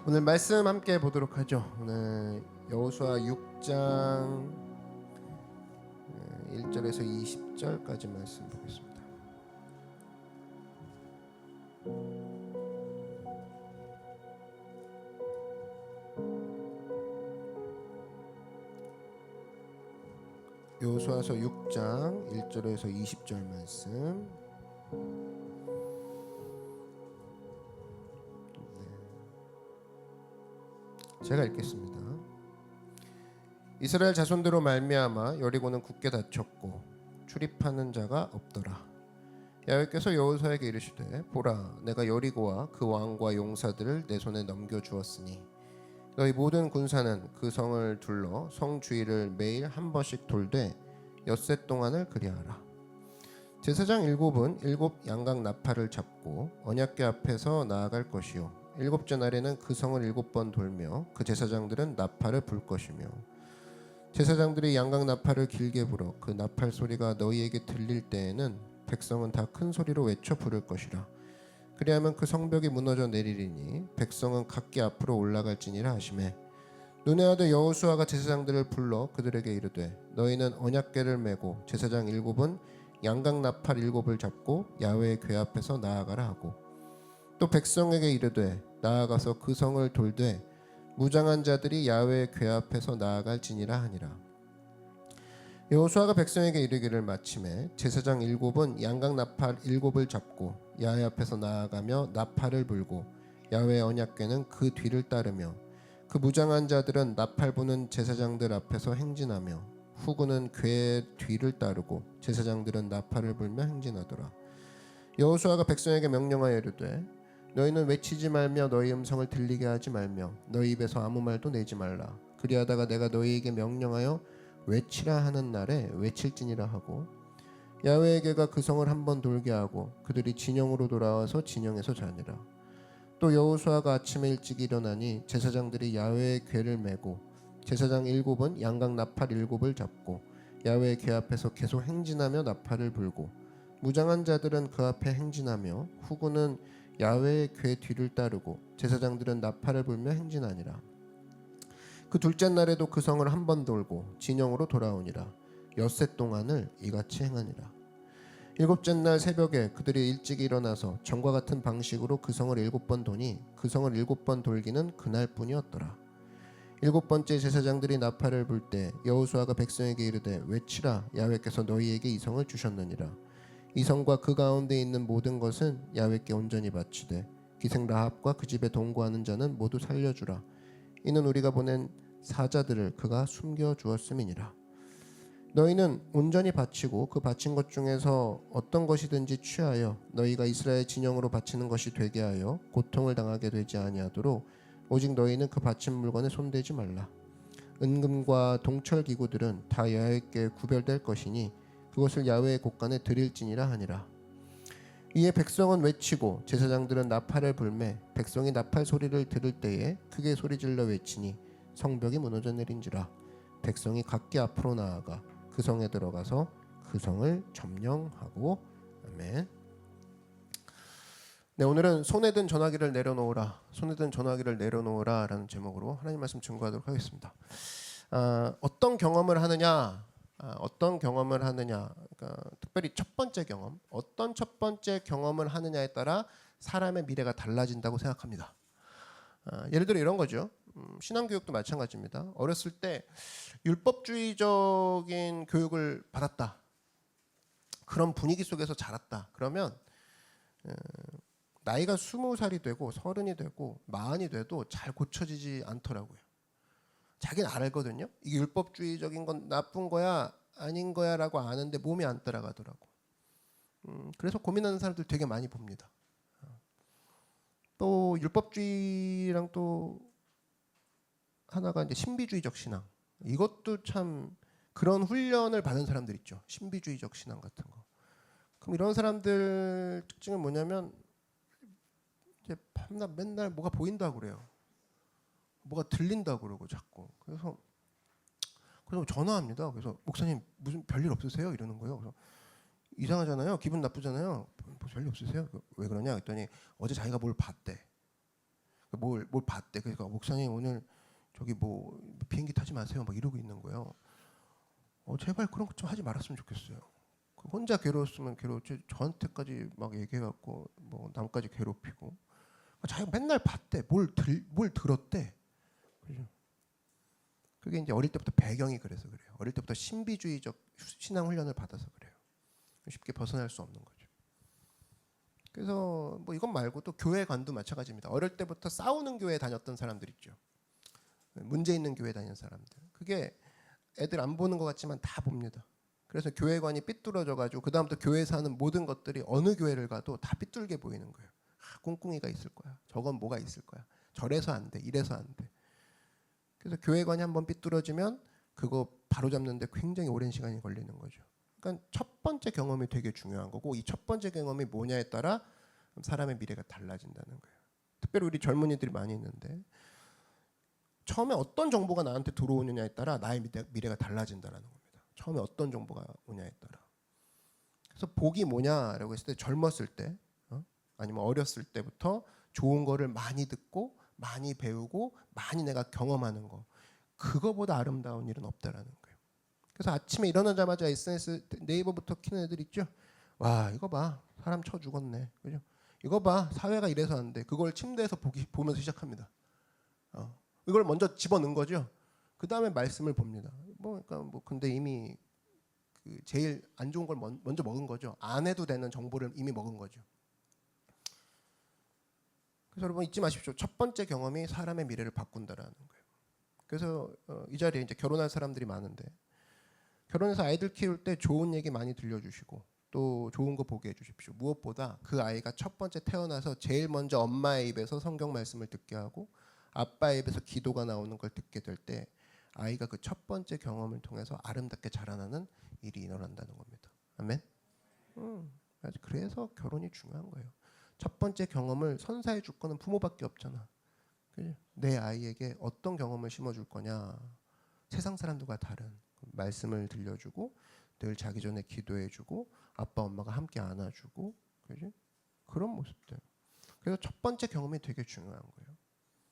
오늘 말씀 함께 보도록 하죠. 오늘 여호수아 6장 1절에서 20절까지 말씀 보겠습니다. 여호수아서 6장 1절에서 20절 말씀. 제가 읽겠습니다. 이스라엘 자손들로 말미암아 여리고는 굳게 닫혔고 출입하는 자가 없더라. 야훼께서 여호수아에게 이르시되 보라, 내가 여리고와 그 왕과 용사들을 내 손에 넘겨 주었으니 너희 모든 군사는 그 성을 둘러 성 주위를 매일 한 번씩 돌되 엿새 동안을 그리하라. 제사장 7은 7 양각 나팔을 잡고 언약궤 앞에서 나아갈 것이요 일곱째 날에는 그 성을 7번 돌며 그 제사장들은 나팔을 불 것이며 제사장들이 양각 나팔을 길게 불어 그 나팔 소리가 너희에게 들릴 때에는 백성은 다 큰 소리로 외쳐 부를 것이라. 그리하면 그 성벽이 무너져 내리리니 백성은 각기 앞으로 올라갈지니라 하시매 눈의 아들 여호수아가 제사장들을 불러 그들에게 이르되 너희는 언약궤를 메고 제사장 7은 양각 나팔 7을 잡고 야훼의 궤 앞에서 나아가라 하고 또 백성에게 이르되 나아가서 그 성을 돌되 무장한 자들이 야훼의 궤 앞에서 나아갈지니라 하니라. 여호수아가 백성에게 이르기를 마침에 제사장 7은 양각 나팔 7을 잡고 야훼 앞에서 나아가며 나팔을 불고 야훼의 언약궤는 그 뒤를 따르며 그 무장한 자들은 나팔 부는 제사장들 앞에서 행진하며 후군은 궤의 뒤를 따르고 제사장들은 나팔을 불며 행진하더라. 여호수아가 백성에게 명령하여 이르되 너희는 외치지 말며 너희 음성을 들리게 하지 말며 너희 입에서 아무 말도 내지 말라. 그리하다가 내가 너희에게 명령하여 외치라 하는 날에 외칠지니라 하고 야훼의 궤가 그 성을 한번 돌게 하고 그들이 진영으로 돌아와서 진영에서 자니라. 또 여호수아가 아침에 일찍 일어나니 제사장들이 야훼의 궤를 메고 제사장 7은 양각 나팔 7을 잡고 야훼의 궤 앞에서 계속 행진하며 나팔을 불고 무장한 자들은 그 앞에 행진하며 후군은 야훼의 궤 뒤를 따르고 제사장들은 나팔을 불며 행진하니라. 그 둘째 날에도 그 성을 한 번 돌고 진영으로 돌아오니라. 엿새 동안을 이같이 행하니라. 일곱째 날 새벽에 그들이 일찍 일어나서 전과 같은 방식으로 그 성을 7번 도니 그 성을 7번 돌기는 그날뿐이었더라. 7번째 제사장들이 나팔을 불 때 여호수아가 백성에게 이르되 외치라, 야훼께서 너희에게 이 성을 주셨느니라. 이 성과 그 가운데 있는 모든 것은 야훼께 온전히 바치되 기생 라합과 그 집에 동거하는 자는 모두 살려주라. 이는 우리가 보낸 사자들을 그가 숨겨 주었음이니라. 너희는 온전히 바치고 그 바친 것 중에서 어떤 것이든지 취하여 너희가 이스라엘 진영으로 바치는 것이 되게 하여 고통을 당하게 되지 아니하도록 오직 너희는 그 바친 물건에 손대지 말라. 은금과 동철 기구들은 다 야훼께 구별될 것이니 그것을 야훼의 곳간에 드릴지니라 하니라. 이에 백성은 외치고 제사장들은 나팔을 불매 백성이 나팔 소리를 들을 때에 크게 소리질러 외치니 성벽이 무너져 내린지라. 백성이 각기 앞으로 나아가 그 성에 들어가서 그 성을 점령하고. 아멘. 네, 오늘은 손에 든 전화기를 내려놓으라, 손에 든 전화기를 내려놓으라 라는 제목으로 하나님 말씀 증거하도록 하겠습니다. 어떤 경험을 하느냐, 그러니까 특별히 첫 번째 경험, 어떤 첫 번째 경험을 하느냐에 따라 사람의 미래가 달라진다고 생각합니다. 예를 들어 이런 거죠. 신앙교육도 마찬가지입니다. 어렸을 때 율법주의적인 교육을 받았다, 그런 분위기 속에서 자랐다, 그러면 나이가 20살이 되고 30이 되고 40이 돼도 잘 고쳐지지 않더라고요. 자기는 알거든요. 이게 율법주의적인 건 나쁜 거야 아닌 거야 라고 아는데 몸이 안 따라가더라고. 그래서 고민하는 사람들 되게 많이 봅니다. 또 율법주의랑 또 하나가 이제 신비주의적 신앙. 이것도 참 그런 훈련을 받은 사람들 있죠. 신비주의적 신앙 같은 거. 그럼 이런 사람들 특징은 뭐냐면 이제 밤낮 맨날 뭐가 보인다고 그래요. 뭐가 들린다고 그러고 자꾸. 그래서 전화합니다. 그래서 목사님 무슨 별일 없으세요? 이러는 거예요. 그래서 이상하잖아요. 기분 나쁘잖아요. 뭐 별일 없으세요? 왜 그러냐? 그랬더니 어제 자기가 뭘 봤대. 뭘 봤대. 그러니까 목사님 오늘 저기 뭐 비행기 타지 마세요. 막 이러고 있는 거예요. 제발 그런 것 좀 하지 말았으면 좋겠어요. 혼자 괴로웠으면 괴로웠지 저한테까지 막 얘기해갖고 뭐 남까지 괴롭히고 자기가 맨날 봤대. 뭘 들었대. 그죠? 그게 이제 어릴 때부터 배경이 그래서 그래요. 어릴 때부터 신비주의적 신앙 훈련을 받아서 그래요. 쉽게 벗어날 수 없는 거죠. 그래서 뭐 이것 말고도 교회관도 마찬가지입니다. 어릴 때부터 싸우는 교회에 다녔던 사람들 있죠. 문제 있는 교회 다니는 사람들. 그게 애들 안 보는 것 같지만 다 봅니다. 그래서 교회관이 삐뚤어져 가지고 그 다음부터 교회에서 하는 모든 것들이 어느 교회를 가도 다 삐뚤게 보이는 거예요. 꿍꿍이가 있을 거야. 저건 뭐가 있을 거야. 저래서 안 돼. 이래서 안 돼. 그래서 교회관이 한번 삐뚤어지면 그거 바로잡는데 굉장히 오랜 시간이 걸리는 거죠. 그러니까 첫 번째 경험이 되게 중요한 거고 이 첫 번째 경험이 뭐냐에 따라 사람의 미래가 달라진다는 거예요. 특별히 우리 젊은이들이 많이 있는데 처음에 어떤 정보가 나한테 들어오느냐에 따라 나의 미래가 달라진다는 겁니다. 처음에 어떤 정보가 오냐에 따라. 그래서 복이 뭐냐라고 했을 때 젊었을 때 아니면 어렸을 때부터 좋은 거를 많이 듣고 많이 배우고 많이 내가 경험하는 거 그거보다 아름다운 일은 없다라는 거예요. 그래서 아침에 일어나자마자 SNS 네이버부터 키는 애들 있죠. 와 이거 봐 사람 쳐 죽었네. 그죠? 이거 봐 사회가 이래서 안 돼. 그걸 침대에서 보면서 시작합니다. 이걸 먼저 집어넣은 거죠. 그 다음에 말씀을 봅니다. 그러니까 근데 이미 그 제일 안 좋은 걸 먼저 먹은 거죠. 안 해도 되는 정보를 이미 먹은 거죠. 그래서 여러분 잊지 마십시오. 첫 번째 경험이 사람의 미래를 바꾼다라는 거예요. 그래서 이 자리에 이제 결혼할 사람들이 많은데 결혼해서 아이들 키울 때 좋은 얘기 많이 들려주시고 또 좋은 거 보게 해주십시오. 무엇보다 그 아이가 첫 번째 태어나서 제일 먼저 엄마의 입에서 성경 말씀을 듣게 하고 아빠의 입에서 기도가 나오는 걸 듣게 될 때 아이가 그 첫 번째 경험을 통해서 아름답게 자라나는 일이 일어난다는 겁니다. 아멘. 그래서 결혼이 중요한 거예요. 첫 번째 경험을 선사해 줄 거는 부모밖에 없잖아. 그죠? 내 아이에게 어떤 경험을 심어줄 거냐. 세상 사람들과 다른 말씀을 들려주고 늘 자기 전에 기도해주고 아빠 엄마가 함께 안아주고 그죠? 그런 모습들. 그래서 첫 번째 경험이 되게 중요한 거예요.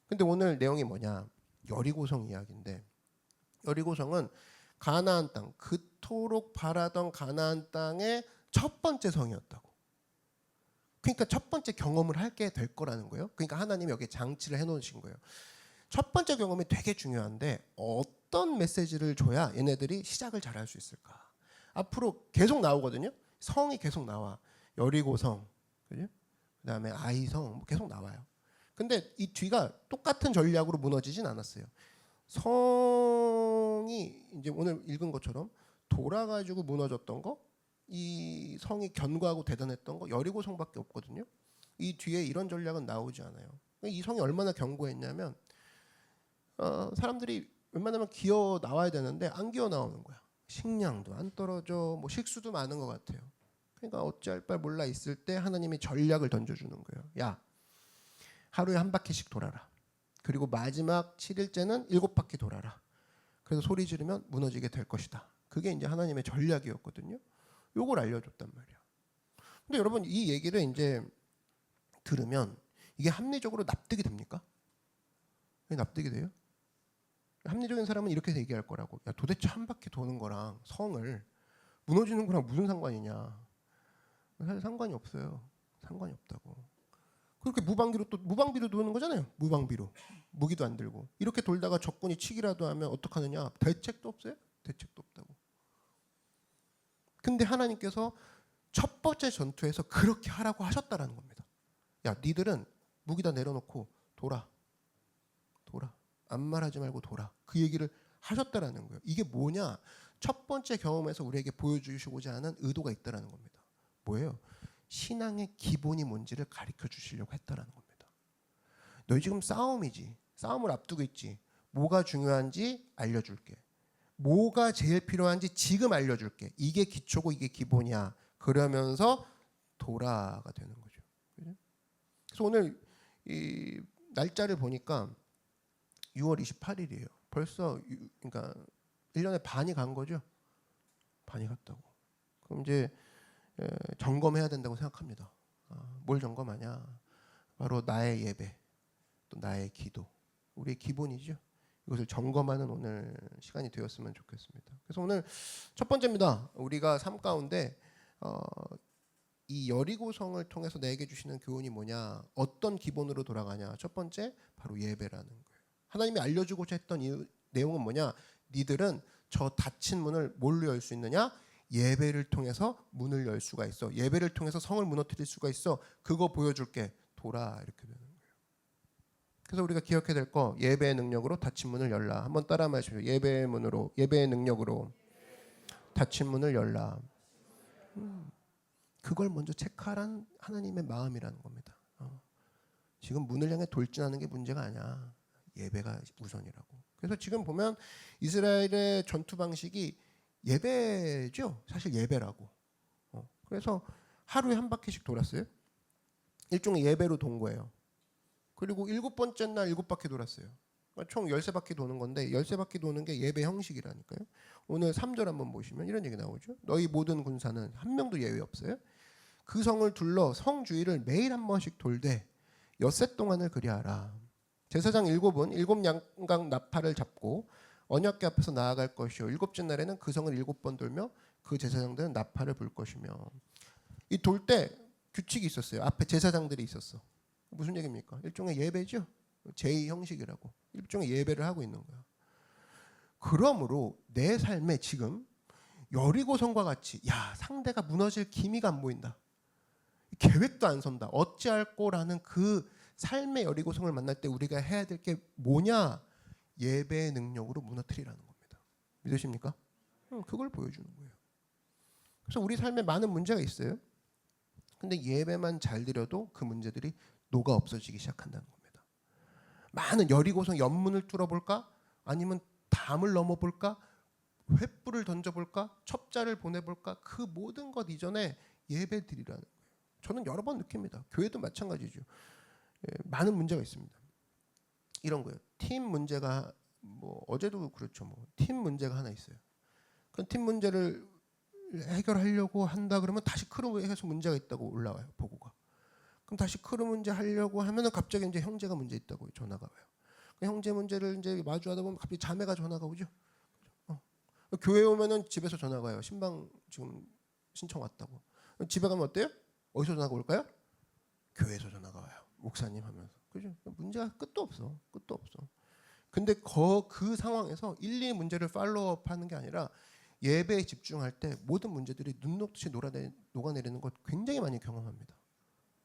근데 오늘 내용이 뭐냐? 여리고성 이야기인데 여리고성은 가나안 땅, 그토록 바라던 가나안 땅의 첫 번째 성이었다고. 그러니까 첫 번째 경험을 하게 될 거라는 거예요. 그러니까 하나님이 여기에 장치를 해놓으신 거예요. 첫 번째 경험이 되게 중요한데 어떤 메시지를 줘야 얘네들이 시작을 잘할 수 있을까? 앞으로 계속 나오거든요. 성이 계속 나와. 여리고성, 그죠? 그다음에 아이성 계속 나와요. 근데 이 뒤가 똑같은 전략으로 무너지진 않았어요. 성이 이제 오늘 읽은 것처럼 돌아가지고 무너졌던 거, 이 성이 견고하고 대단했던 거 여리고성밖에 없거든요. 이 뒤에 이런 전략은 나오지 않아요. 이 성이 얼마나 견고했냐면 사람들이 웬만하면 기어 나와야 되는데 안 기어 나오는 거야. 식량도 안 떨어져, 뭐 식수도 많은 것 같아요. 그러니까 어찌할 바를 몰라 있을 때 하나님이 전략을 던져주는 거예요. 야, 하루에 한 바퀴씩 돌아라. 그리고 마지막 7일째는 7바퀴 돌아라. 그래서 소리 지르면 무너지게 될 것이다. 그게 이제 하나님의 전략이었거든요. 요걸 알려줬단 말이야. 근데 여러분 이 얘기를 이제 들으면 이게 합리적으로 납득이 됩니까? 왜 납득이 돼요? 합리적인 사람은 이렇게 얘기할 거라고. 야 도대체 한 바퀴 도는 거랑 성을 무너지는 거랑 무슨 상관이냐. 사실 상관이 없어요. 상관이 없다고. 그렇게 무방비로 도는 거잖아요. 무방비로. 무기도 안 들고. 이렇게 돌다가 적군이 치기라도 하면 어떡하느냐. 대책도 없어요. 대책도 없다고. 근데 하나님께서 첫 번째 전투에서 그렇게 하라고 하셨다라는 겁니다. 야 니들은 무기 다 내려놓고 돌아. 아무 말하지 말고 돌아. 그 얘기를 하셨다라는 거예요. 이게 뭐냐? 첫 번째 경험에서 우리에게 보여주시고자 하는 의도가 있다라는 겁니다. 뭐예요? 신앙의 기본이 뭔지를 가르쳐 주시려고 했다라는 겁니다. 너희 지금 싸움이지. 싸움을 앞두고 있지. 뭐가 중요한지 알려줄게. 뭐가 제일 필요한지 지금 알려줄게. 이게 기초고 이게 기본이야. 그러면서 돌아가 되는 거죠. 그래서 오늘 이 날짜를 보니까 6월 28일이에요. 벌써 그러니까 1년에 반이 간 거죠. 반이 갔다고. 그럼 이제 점검해야 된다고 생각합니다. 뭘 점검하냐? 바로 나의 예배, 또 나의 기도, 우리의 기본이죠. 이것을 점검하는 오늘 시간이 되었으면 좋겠습니다. 그래서 오늘 첫 번째입니다. 우리가 삶 가운데 이 여리고성을 통해서 내게 주시는 교훈이 뭐냐, 어떤 기본으로 돌아가냐. 첫 번째 바로 예배라는 거예요. 하나님이 알려주고자 했던 이 내용은 뭐냐, 니들은 저 닫힌 문을 뭘로 열 수 있느냐, 예배를 통해서 문을 열 수가 있어. 예배를 통해서 성을 무너뜨릴 수가 있어. 그거 보여줄게. 돌아. 이렇게 되는 거예요. 그래서 우리가 기억해야 될 거, 예배의 능력으로 닫힌 문을 열라. 한번 따라 말해주세요. 예배의 문으로, 예배의 능력으로 닫힌 문을 열라. 그걸 먼저 체크하라는 하나님의 마음이라는 겁니다. 지금 문을 향해 돌진하는 게 문제가 아니야. 예배가 우선이라고. 그래서 지금 보면 이스라엘의 전투 방식이 예배죠. 사실 예배라고. 그래서 하루에 한 바퀴씩 돌았어요. 일종의 예배로 돈 거예요. 그리고 7번째 날 7바퀴 돌았어요. 그러니까 총 13바퀴 도는 건데 13바퀴 도는 게 예배 형식이라니까요. 오늘 3절 한번 보시면 이런 얘기 나오죠. 너희 모든 군사는 한 명도 예외 없어요. 그 성을 둘러 성 주위를 매일 한 번씩 돌되 엿새 동안을 그리하라. 제사장 7은 7양각 나팔을 잡고 언약궤 앞에서 나아갈 것이요, 7째 날에는 그 성을 7번 돌며 그 제사장들은 나팔을 불 것이며. 이 돌 때 규칙이 있었어요. 앞에 제사장들이 있었어. 무슨 얘기입니까? 일종의 예배죠. 제2 형식이라고. 일종의 예배를 하고 있는 거야. 그러므로 내 삶에 지금 여리고성과 같이 상대가 무너질 기미가 안 보인다. 계획도 안 선다. 어찌할 거라는 그 삶의 여리고성을 만날 때 우리가 해야 될 게 뭐냐? 예배의 능력으로 무너뜨리라는 겁니다. 믿으십니까? 그걸 보여주는 거예요. 그래서 우리 삶에 많은 문제가 있어요. 근데 예배만 잘 드려도 그 문제들이 녹아 없어지기 시작한다는 겁니다. 많은 여리고성 연문을 뚫어볼까? 아니면 담을 넘어볼까? 횃불을 던져볼까? 첩자를 보내볼까? 그 모든 것 이전에 예배 드리라는 거예요. 저는 여러 번 느낍니다. 교회도 마찬가지죠. 많은 문제가 있습니다. 이런 거예요. 팀 문제가 어제도 그렇죠. 팀 문제가 하나 있어요. 그 팀 문제를 해결하려고 한다 그러면 다시 크루에서 문제가 있다고 올라와요. 보고가. 그럼 다시 크루 문제 하려고 하면은 갑자기 이제 형제가 문제 있다고 전화가 와요. 그 형제 문제를 이제 마주하다 보면 갑자기 자매가 전화가 오죠. 교회 오면은 집에서 전화가 와요. 신방 지금 신청 왔다고. 집에 가면 어때요? 어디서 전화가 올까요? 교회에서 전화가 와요. 목사님 하면서. 그죠? 문제가 끝도 없어. 끝도 없어. 근데 그 상황에서 일일이 문제를 팔로우업하는 게 아니라 예배에 집중할 때 모든 문제들이 눈 녹듯이 녹아내리는 것 굉장히 많이 경험합니다.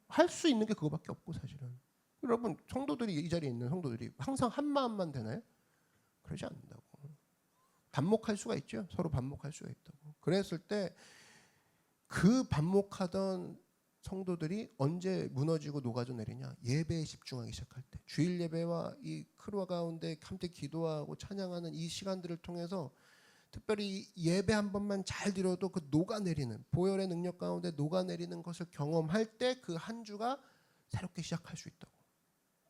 할 수 있는 게 그거밖에 없고 사실은. 여러분 성도들이, 이 자리에 있는 성도들이 항상 한 마음만 되나요? 그러지 않는다고. 반목할 수가 있죠. 서로 반목할 수가 있다고. 그랬을 때 그 반목하던 성도들이 언제 무너지고 녹아져 내리냐? 예배에 집중하기 시작할 때. 주일 예배와 이 크루와 가운데 함께 기도하고 찬양하는 이 시간들을 통해서 특별히 예배 한 번만 잘 드려도 그 녹아내리는, 보혈의 능력 가운데 녹아내리는 것을 경험할 때 그 한 주가 새롭게 시작할 수 있다고.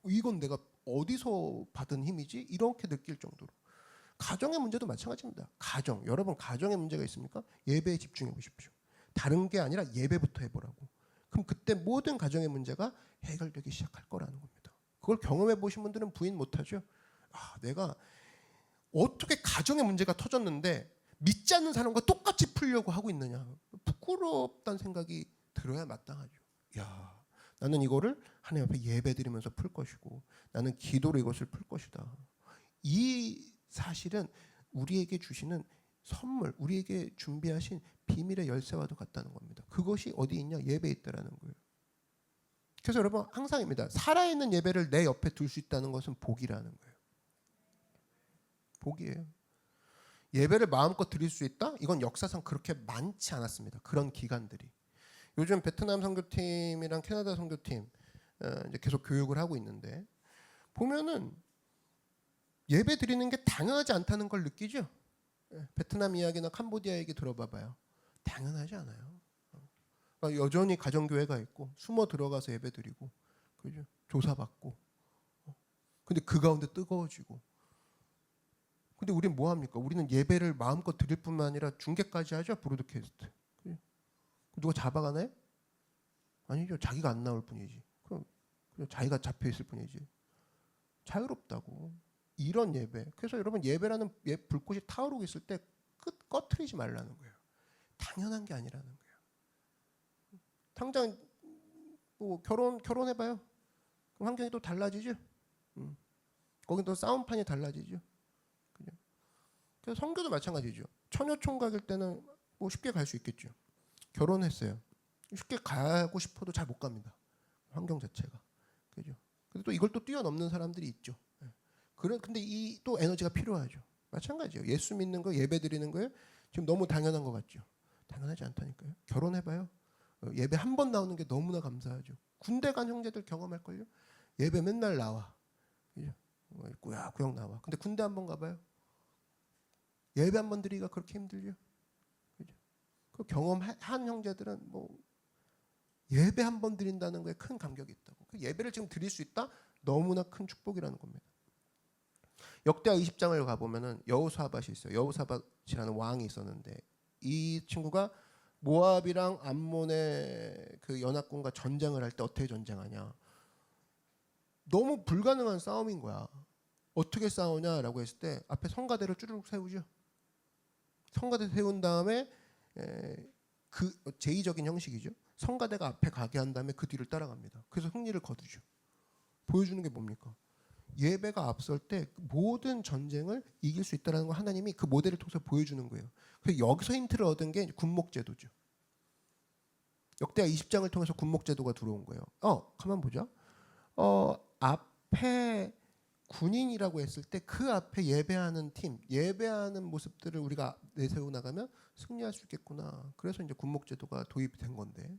이건 내가 어디서 받은 힘이지? 이렇게 느낄 정도로. 가정의 문제도 마찬가지입니다. 가정, 여러분 가정에 문제가 있습니까? 예배에 집중해 보십시오. 다른 게 아니라 예배부터 해보라고. 그럼 그때 모든 가정의 문제가 해결되기 시작할 거라는 겁니다. 그걸 경험해 보신 분들은 부인 못하죠. 내가 어떻게 가정의 문제가 터졌는데 믿지 않는 사람과 똑같이 풀려고 하고 있느냐. 부끄럽다는 생각이 들어야 마땅하죠. 나는 이거를 하나님 앞에 예배 드리면서 풀 것이고, 나는 기도로 이것을 풀 것이다. 이 사실은 우리에게 주시는 선물, 우리에게 준비하신 비밀의 열쇠와도 같다는 겁니다. 그것이 어디 있냐? 예배에 있다라는 거예요. 그래서 여러분 항상입니다. 살아있는 예배를 내 옆에 둘 수 있다는 것은 복이라는 거예요. 복이에요. 예배를 마음껏 드릴 수 있다? 이건 역사상 그렇게 많지 않았습니다. 그런 기간들이. 요즘 베트남 선교팀이랑 캐나다 선교팀 이제 계속 교육을 하고 있는데 보면은 예배 드리는 게 당연하지 않다는 걸 느끼죠. 베트남 이야기나 캄보디아 얘기 들어봐봐요. 당연하지 않아요. 여전히 가정교회가 있고 숨어 들어가서 예배 드리고, 그죠? 조사받고. 근데 그 가운데 뜨거워지고. 근데 우리는 뭐 합니까? 우리는 예배를 마음껏 드릴 뿐만 아니라 중계까지 하죠. 브로드캐스트. 누가 잡아가나요? 아니죠. 자기가 안 나올 뿐이지. 그럼 자기가 잡혀 있을 뿐이지. 자유롭다고. 이런 예배. 그래서 여러분 예배라는 불꽃이 타오르고 있을 때 꺼트리지 말라는 거예요. 당연한 게 아니라는 거예요. 당장 뭐 결혼해봐요. 그럼 환경이 또 달라지죠. 거긴 또 싸움판이 달라지죠. 그죠? 그래서 선교도 마찬가지죠. 처녀 총각일 때는 뭐 쉽게 갈 수 있겠죠. 결혼했어요. 쉽게 가고 싶어도 잘 못 갑니다. 환경 자체가. 그죠? 근데 또 이걸 또 뛰어넘는 사람들이 있죠. 근데 이 또 에너지가 필요하죠. 마찬가지예요. 예수 믿는 거, 예배 드리는 거예요. 지금 너무 당연한 것 같죠. 당연하지 않다니까요. 결혼해봐요. 예배 한 번 나오는 게 너무나 감사하죠. 군대 간 형제들 경험할걸요. 예배 맨날 나와. 그죠? 꾸역꾸역 나와. 근데 군대 한 번 가봐요. 예배 한 번 드리기가 그렇게 힘들죠. 그죠? 그 경험한 형제들은 뭐 예배 한 번 드린다는 거에 큰 감격이 있다고. 그 예배를 지금 드릴 수 있다? 너무나 큰 축복이라는 겁니다. 역대하 20장을 가보면은 여호사밧이 있어요. 여호사밧이라는 왕이 있었는데 이 친구가 모압이랑 암몬의 그 연합군과 전쟁을 할 때 어떻게 전쟁하냐. 너무 불가능한 싸움인 거야. 어떻게 싸우냐라고 했을 때 앞에 성가대를 쭈르륵 세우죠. 성가대 세운 다음에 그 제의적인 형식이죠. 성가대가 앞에 가게 한 다음에 그 뒤를 따라갑니다. 그래서 승리를 거두죠. 보여주는 게 뭡니까? 예배가 앞설 때 모든 전쟁을 이길 수 있다는 걸 하나님이 그 모델을 통해서 보여주는 거예요. 그래서 여기서 힌트를 얻은 게 군목제도죠. 역대하 20장을 통해서 군목제도가 들어온 거예요. 가만 보자. 앞에 군인이라고 했을 때 그 앞에 예배하는 팀, 예배하는 모습들을 우리가 내세워 나가면 승리할 수 있겠구나. 그래서 이제 군목제도가 도입된 건데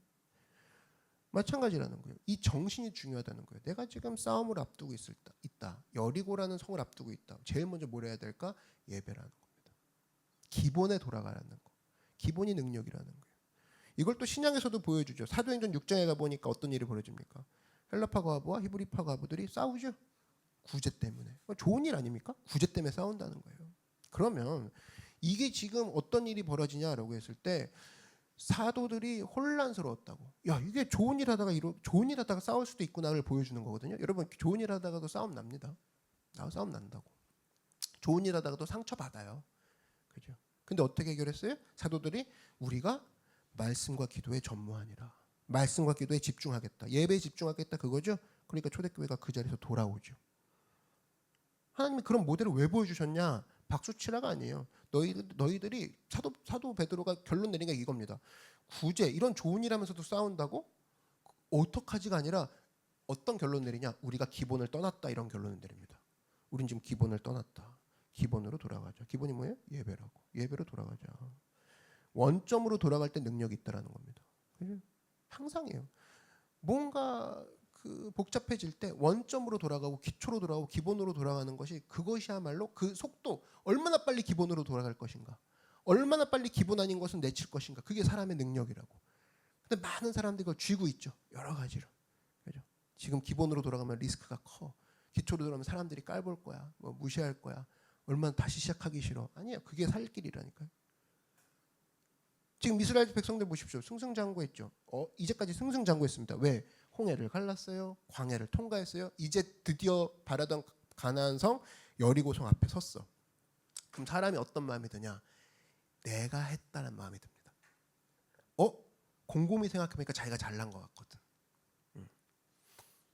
마찬가지라는 거예요. 이 정신이 중요하다는 거예요. 내가 지금 싸움을 앞두고 있다. 여리고라는 성을 앞두고 있다. 제일 먼저 뭘 해야 될까? 예배라는 겁니다. 기본에 돌아가라는 거. 기본이 능력이라는 거예요. 이걸 또 신약에서도 보여주죠. 사도행전 6장에 가보니까 어떤 일이 벌어집니까? 헬라파 과부와 히브리파 과부들이 싸우죠. 구제 때문에. 좋은 일 아닙니까? 구제 때문에 싸운다는 거예요. 그러면 이게 지금 어떤 일이 벌어지냐라고 했을 때 사도들이 혼란스러웠다고. 야, 이게 좋은 일 하다가 싸울 수도 있구나를 보여주는 거거든요. 여러분, 좋은 일 하다가도 싸움 납니다. 싸움 난다고. 좋은 일 하다가도 상처 받아요. 그죠? 근데 어떻게 해결했어요? 사도들이 우리가 말씀과 기도에 전무하니라. 말씀과 기도에 집중하겠다. 예배에 집중하겠다 그거죠. 그러니까 초대교회가 그 자리에서 돌아오죠. 하나님이 그런 모델을 왜 보여주셨냐? 박수치라가 아니에요. 너희들이 사도 베드로가 결론 내린 게 이겁니다. 구제 이런 좋은 일 하면서도 싸운다고? 어떡하지가 아니라 어떤 결론 내리냐? 우리가 기본을 떠났다 이런 결론을 내립니다. 우린 지금 기본을 떠났다. 기본으로 돌아가자. 기본이 뭐예요? 예배라고. 예배로 돌아가자. 원점으로 돌아갈 때 능력이 있다라는 겁니다. 항상이에요. 뭔가 그 복잡해질 때 원점으로 돌아가고 기초로 돌아가고 기본으로 돌아가는 것이 그것이야말로 그 속도 얼마나 빨리 기본으로 돌아갈 것인가 얼마나 빨리 기본 아닌 것은 내칠 것인가 그게 사람의 능력이라고. 근데 많은 사람들이 그걸 쥐고 있죠. 여러 가지로. 그죠? 지금 기본으로 돌아가면 리스크가 커. 기초로 돌아가면 사람들이 깔볼 거야. 뭐 무시할 거야. 얼마나 다시 시작하기 싫어. 아니야. 그게 살 길이라니까요. 지금 이스라엘 백성들 보십시오. 승승장구했죠. 이제까지 승승장구했습니다. 왜? 홍해를 갈랐어요. 광야를 통과했어요. 이제 드디어 바라던 가나안 성 여리고성 앞에 섰어. 그럼 사람이 어떤 마음이 드냐? 내가 했다는 마음이 듭니다. 곰곰이 생각해보니까 자기가 잘난 것 같거든.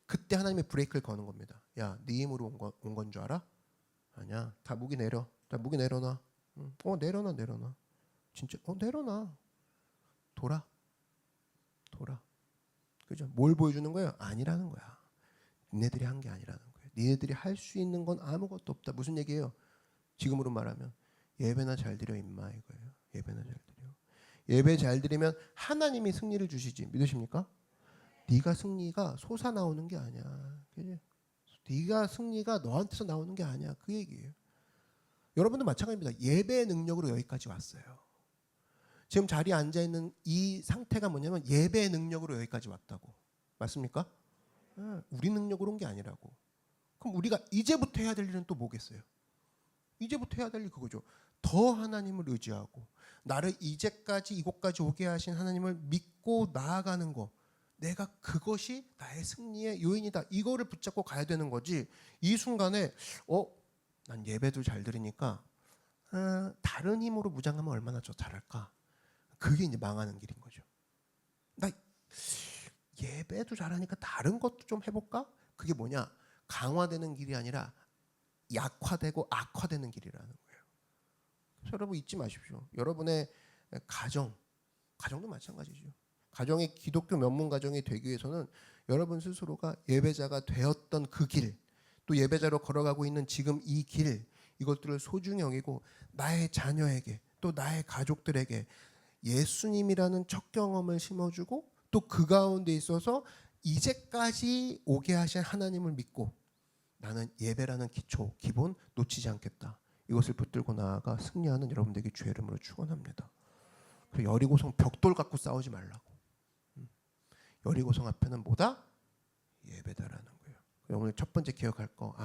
그때 하나님의 브레이크를 거는 겁니다. 야, 네 힘으로 온 건 줄 알아? 아니야. 다 무기 내려. 다 무기 내려놔. 내려놔. 진짜 내려놔. 돌아. 그죠? 뭘 보여주는 거예요? 아니라는 거야. 니네들이 한 게 아니라는 거예요. 니네들이 할 수 있는 건 아무것도 없다. 무슨 얘기예요? 지금으로 말하면 예배나 잘 드려 임마 이거예요. 예배나 잘 드려. 예배 잘 드리면 하나님이 승리를 주시지. 믿으십니까? 네가 승리가 솟아 나오는 게 아니야. 그지? 네가 승리가 너한테서 나오는 게 아니야. 그 얘기예요. 여러분도 마찬가지입니다. 예배의 능력으로 여기까지 왔어요. 지금 자리에 앉아있는 이 상태가 뭐냐면 예배의 능력으로 여기까지 왔다고. 맞습니까? 우리 능력으로 온 게 아니라고. 그럼 우리가 이제부터 해야 될 일은 또 뭐겠어요? 이제부터 해야 될 일 그거죠. 더 하나님을 의지하고 나를 이제까지 이곳까지 오게 하신 하나님을 믿고 나아가는 거. 내가 그것이 나의 승리의 요인이다. 이거를 붙잡고 가야 되는 거지. 이 순간에 난 예배도 잘 드리니까 다른 힘으로 무장하면 얼마나 더 잘할까? 그게 이제 망하는 길인 거죠. 나 예배도 잘하니까 다른 것도 좀 해볼까? 그게 뭐냐? 강화되는 길이 아니라 약화되고 악화되는 길이라는 거예요. 그래서 여러분 잊지 마십시오. 여러분의 가정도 마찬가지죠. 가정이 기독교 면문 가정이 되기 위해서는 여러분 스스로가 예배자가 되었던 그 길, 또 예배자로 걸어가고 있는 지금 이 길, 이것들을 소중히 여기고 나의 자녀에게 또 나의 가족들에게 예수님이라는 첫 경험을 심어주고 또 그 가운데 있어서 이제까지 오게 하신 하나님을 믿고 나는 예배라는 기본 놓치지 않겠다. 이것을 붙들고 나아가 승리하는 여러분들에게 주의 이름으로 축원합니다. 여리고성 벽돌 갖고 싸우지 말라고. 여리고성 앞에는 뭐다? 예배다라는 거예요. 오늘 첫 번째 기억할 거,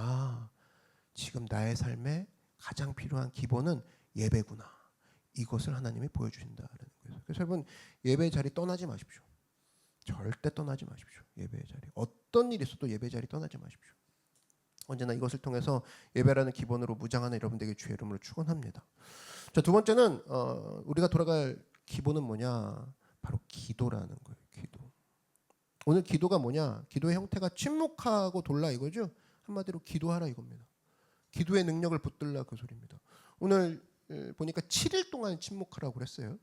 지금 나의 삶에 가장 필요한 기본은 예배구나. 이것을 하나님이 보여주신다라는 거예요. 그래서 여러분 예배 자리 떠나지 마십시오. 절대 떠나지 마십시오. 예배의 자리. 어떤 일이 있어도 예배 자리 떠나지 마십시오. 언제나 이것을 통해서 예배라는 기본으로 무장하는 여러분들에게 주의 이름으로 축원합니다. 자, 두 번째는 우리가 돌아갈 기본은 뭐냐? 바로 기도라는 거예요. 기도. 오늘 기도가 뭐냐? 기도의 형태가 침묵하고 돌라 이거죠. 한마디로 기도하라 이겁니다. 기도의 능력을 붙들라 그 소리입니다. 오늘 보니까 7일 동안 침묵하라고 그랬어요.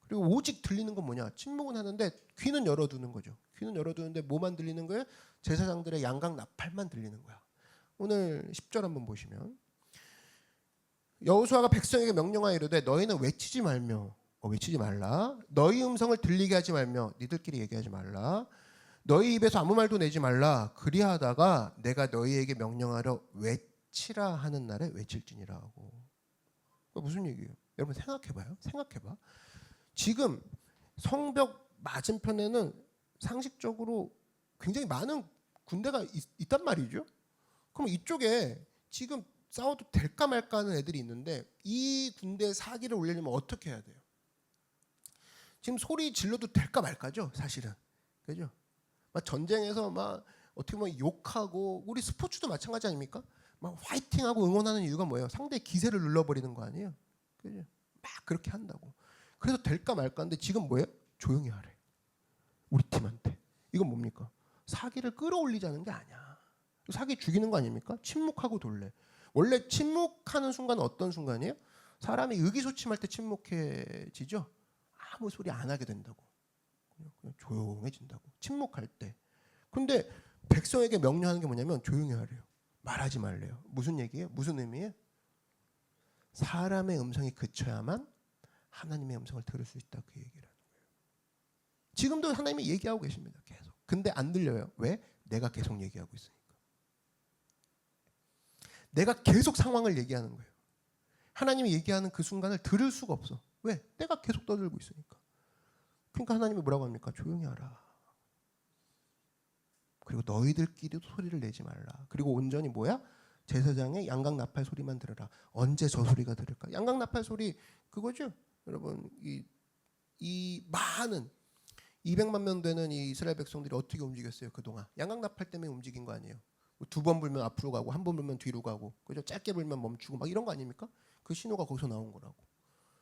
그리고 오직 들리는 건 뭐냐? 침묵은 하는데 귀는 열어두는 거죠. 귀는 열어두는데 뭐만 들리는 거예요? 제사장들의 양각 나팔만 들리는 거야. 오늘 10절 한번 보시면 여호수아가 백성에게 명령하여 이르되 너희는 외치지 말라. 너희 음성을 들리게 하지 말며 니들끼리 얘기하지 말라. 너희 입에서 아무 말도 내지 말라. 그리하다가 내가 너희에게 명령하려 외치라 하는 날에 외칠지니라 하고. 무슨 얘기예요? 여러분 생각해봐. 지금 성벽 맞은편에는 상식적으로 굉장히 많은 군대가 있단 말이죠. 그럼 이쪽에 지금 싸워도 될까 말까 하는 애들이 있는데 이 군대에 사기를 올리려면 어떻게 해야 돼요? 지금 소리 질러도 될까 말까죠, 사실은. 그죠? 막 전쟁에서 막 어떻게 보면 욕하고 우리 스포츠도 마찬가지 아닙니까? 막 화이팅하고 응원하는 이유가 뭐예요? 상대의 기세를 눌러버리는 거 아니에요? 그죠? 막 그렇게 한다고. 그래서 될까 말까인데 지금 뭐예요? 조용히 하래. 우리 팀한테. 이건 뭡니까? 사기를 끌어올리자는 게 아니야. 사기 죽이는 거 아닙니까? 침묵하고 돌래. 원래 침묵하는 순간은 어떤 순간이에요? 사람이 의기소침할 때 침묵해지죠. 아무 소리 안 하게 된다고. 그냥 조용해진다고. 침묵할 때. 근데 백성에게 명령하는 게 뭐냐면 조용히 하래요. 말하지 말래요. 무슨 얘기예요? 무슨 의미예요? 사람의 음성이 그쳐야만 하나님의 음성을 들을 수 있다 그 얘기라는 거예요. 지금도 하나님이 얘기하고 계십니다. 계속. 근데 안 들려요. 왜? 내가 계속 얘기하고 있으니까. 내가 계속 상황을 얘기하는 거예요. 하나님이 얘기하는 그 순간을 들을 수가 없어. 왜? 내가 계속 떠들고 있으니까. 그러니까 하나님이 뭐라고 합니까? 조용히 하라. 그리고 너희들끼리도 소리를 내지 말라. 그리고 온전히 뭐야? 제사장의 양각 나팔 소리만 들으라. 언제 저 소리가 들을까? 양각 나팔 소리 그거죠. 여러분 이 많은 200만 명 되는 이 이스라엘 백성들이 어떻게 움직였어요 그동안? 양각 나팔 때문에 움직인 거 아니에요? 두 번 불면 앞으로 가고 한 번 불면 뒤로 가고 그죠? 짧게 불면 멈추고 막 이런 거 아닙니까? 그 신호가 거기서 나온 거라고.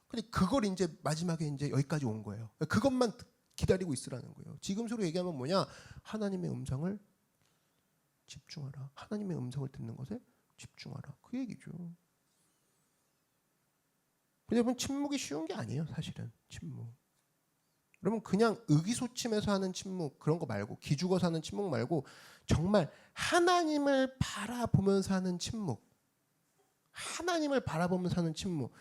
근데 그걸 이제 마지막에 이제 여기까지 온 거예요. 그것만 기다리고 있으라는 거예요. 지금으로 얘기하면 뭐냐? 하나님의 음성을 집중하라. 하나님의 음성을 듣는 것에 집중하라. 그 얘기죠. 근데 여러분 침묵이 쉬운 게 아니에요. 사실은 침묵. 여러분 그냥 의기소침해서 하는 침묵 그런 거 말고 기죽어서 하는 침묵 말고 정말 하나님을 바라보면서 하는 침묵. 하나님을 바라보면서 하는 침묵.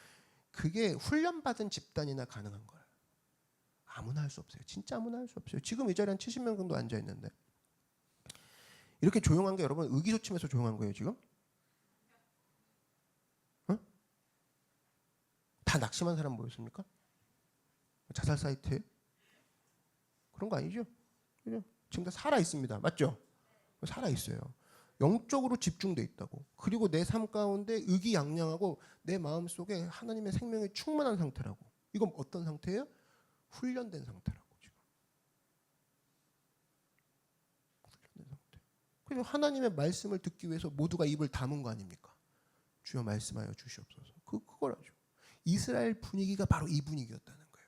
그게 훈련받은 집단이나 가능한 거예요. 아무나 할 수 없어요. 진짜 아무나 할 수 없어요. 지금 이 자리에 한 70명 정도 앉아 있는데 이렇게 조용한 게 여러분 의기소침해서 조용한 거예요 지금? 어? 다 낙심한 사람 모였습니까? 자살 사이트에? 그런 거 아니죠? 그죠? 지금 다 살아 있습니다. 맞죠? 살아 있어요. 영적으로 집중돼 있다고. 그리고 내 삶 가운데 의기양양하고 내 마음 속에 하나님의 생명이 충만한 상태라고. 이건 어떤 상태예요? 훈련된 상태라고 지금. 그래서 하나님의 말씀을 듣기 위해서 모두가 입을 다문 거 아닙니까? 주여 말씀하여 주시옵소서. 그거라죠. 이스라엘 분위기가 바로 이 분위기였다는 거예요.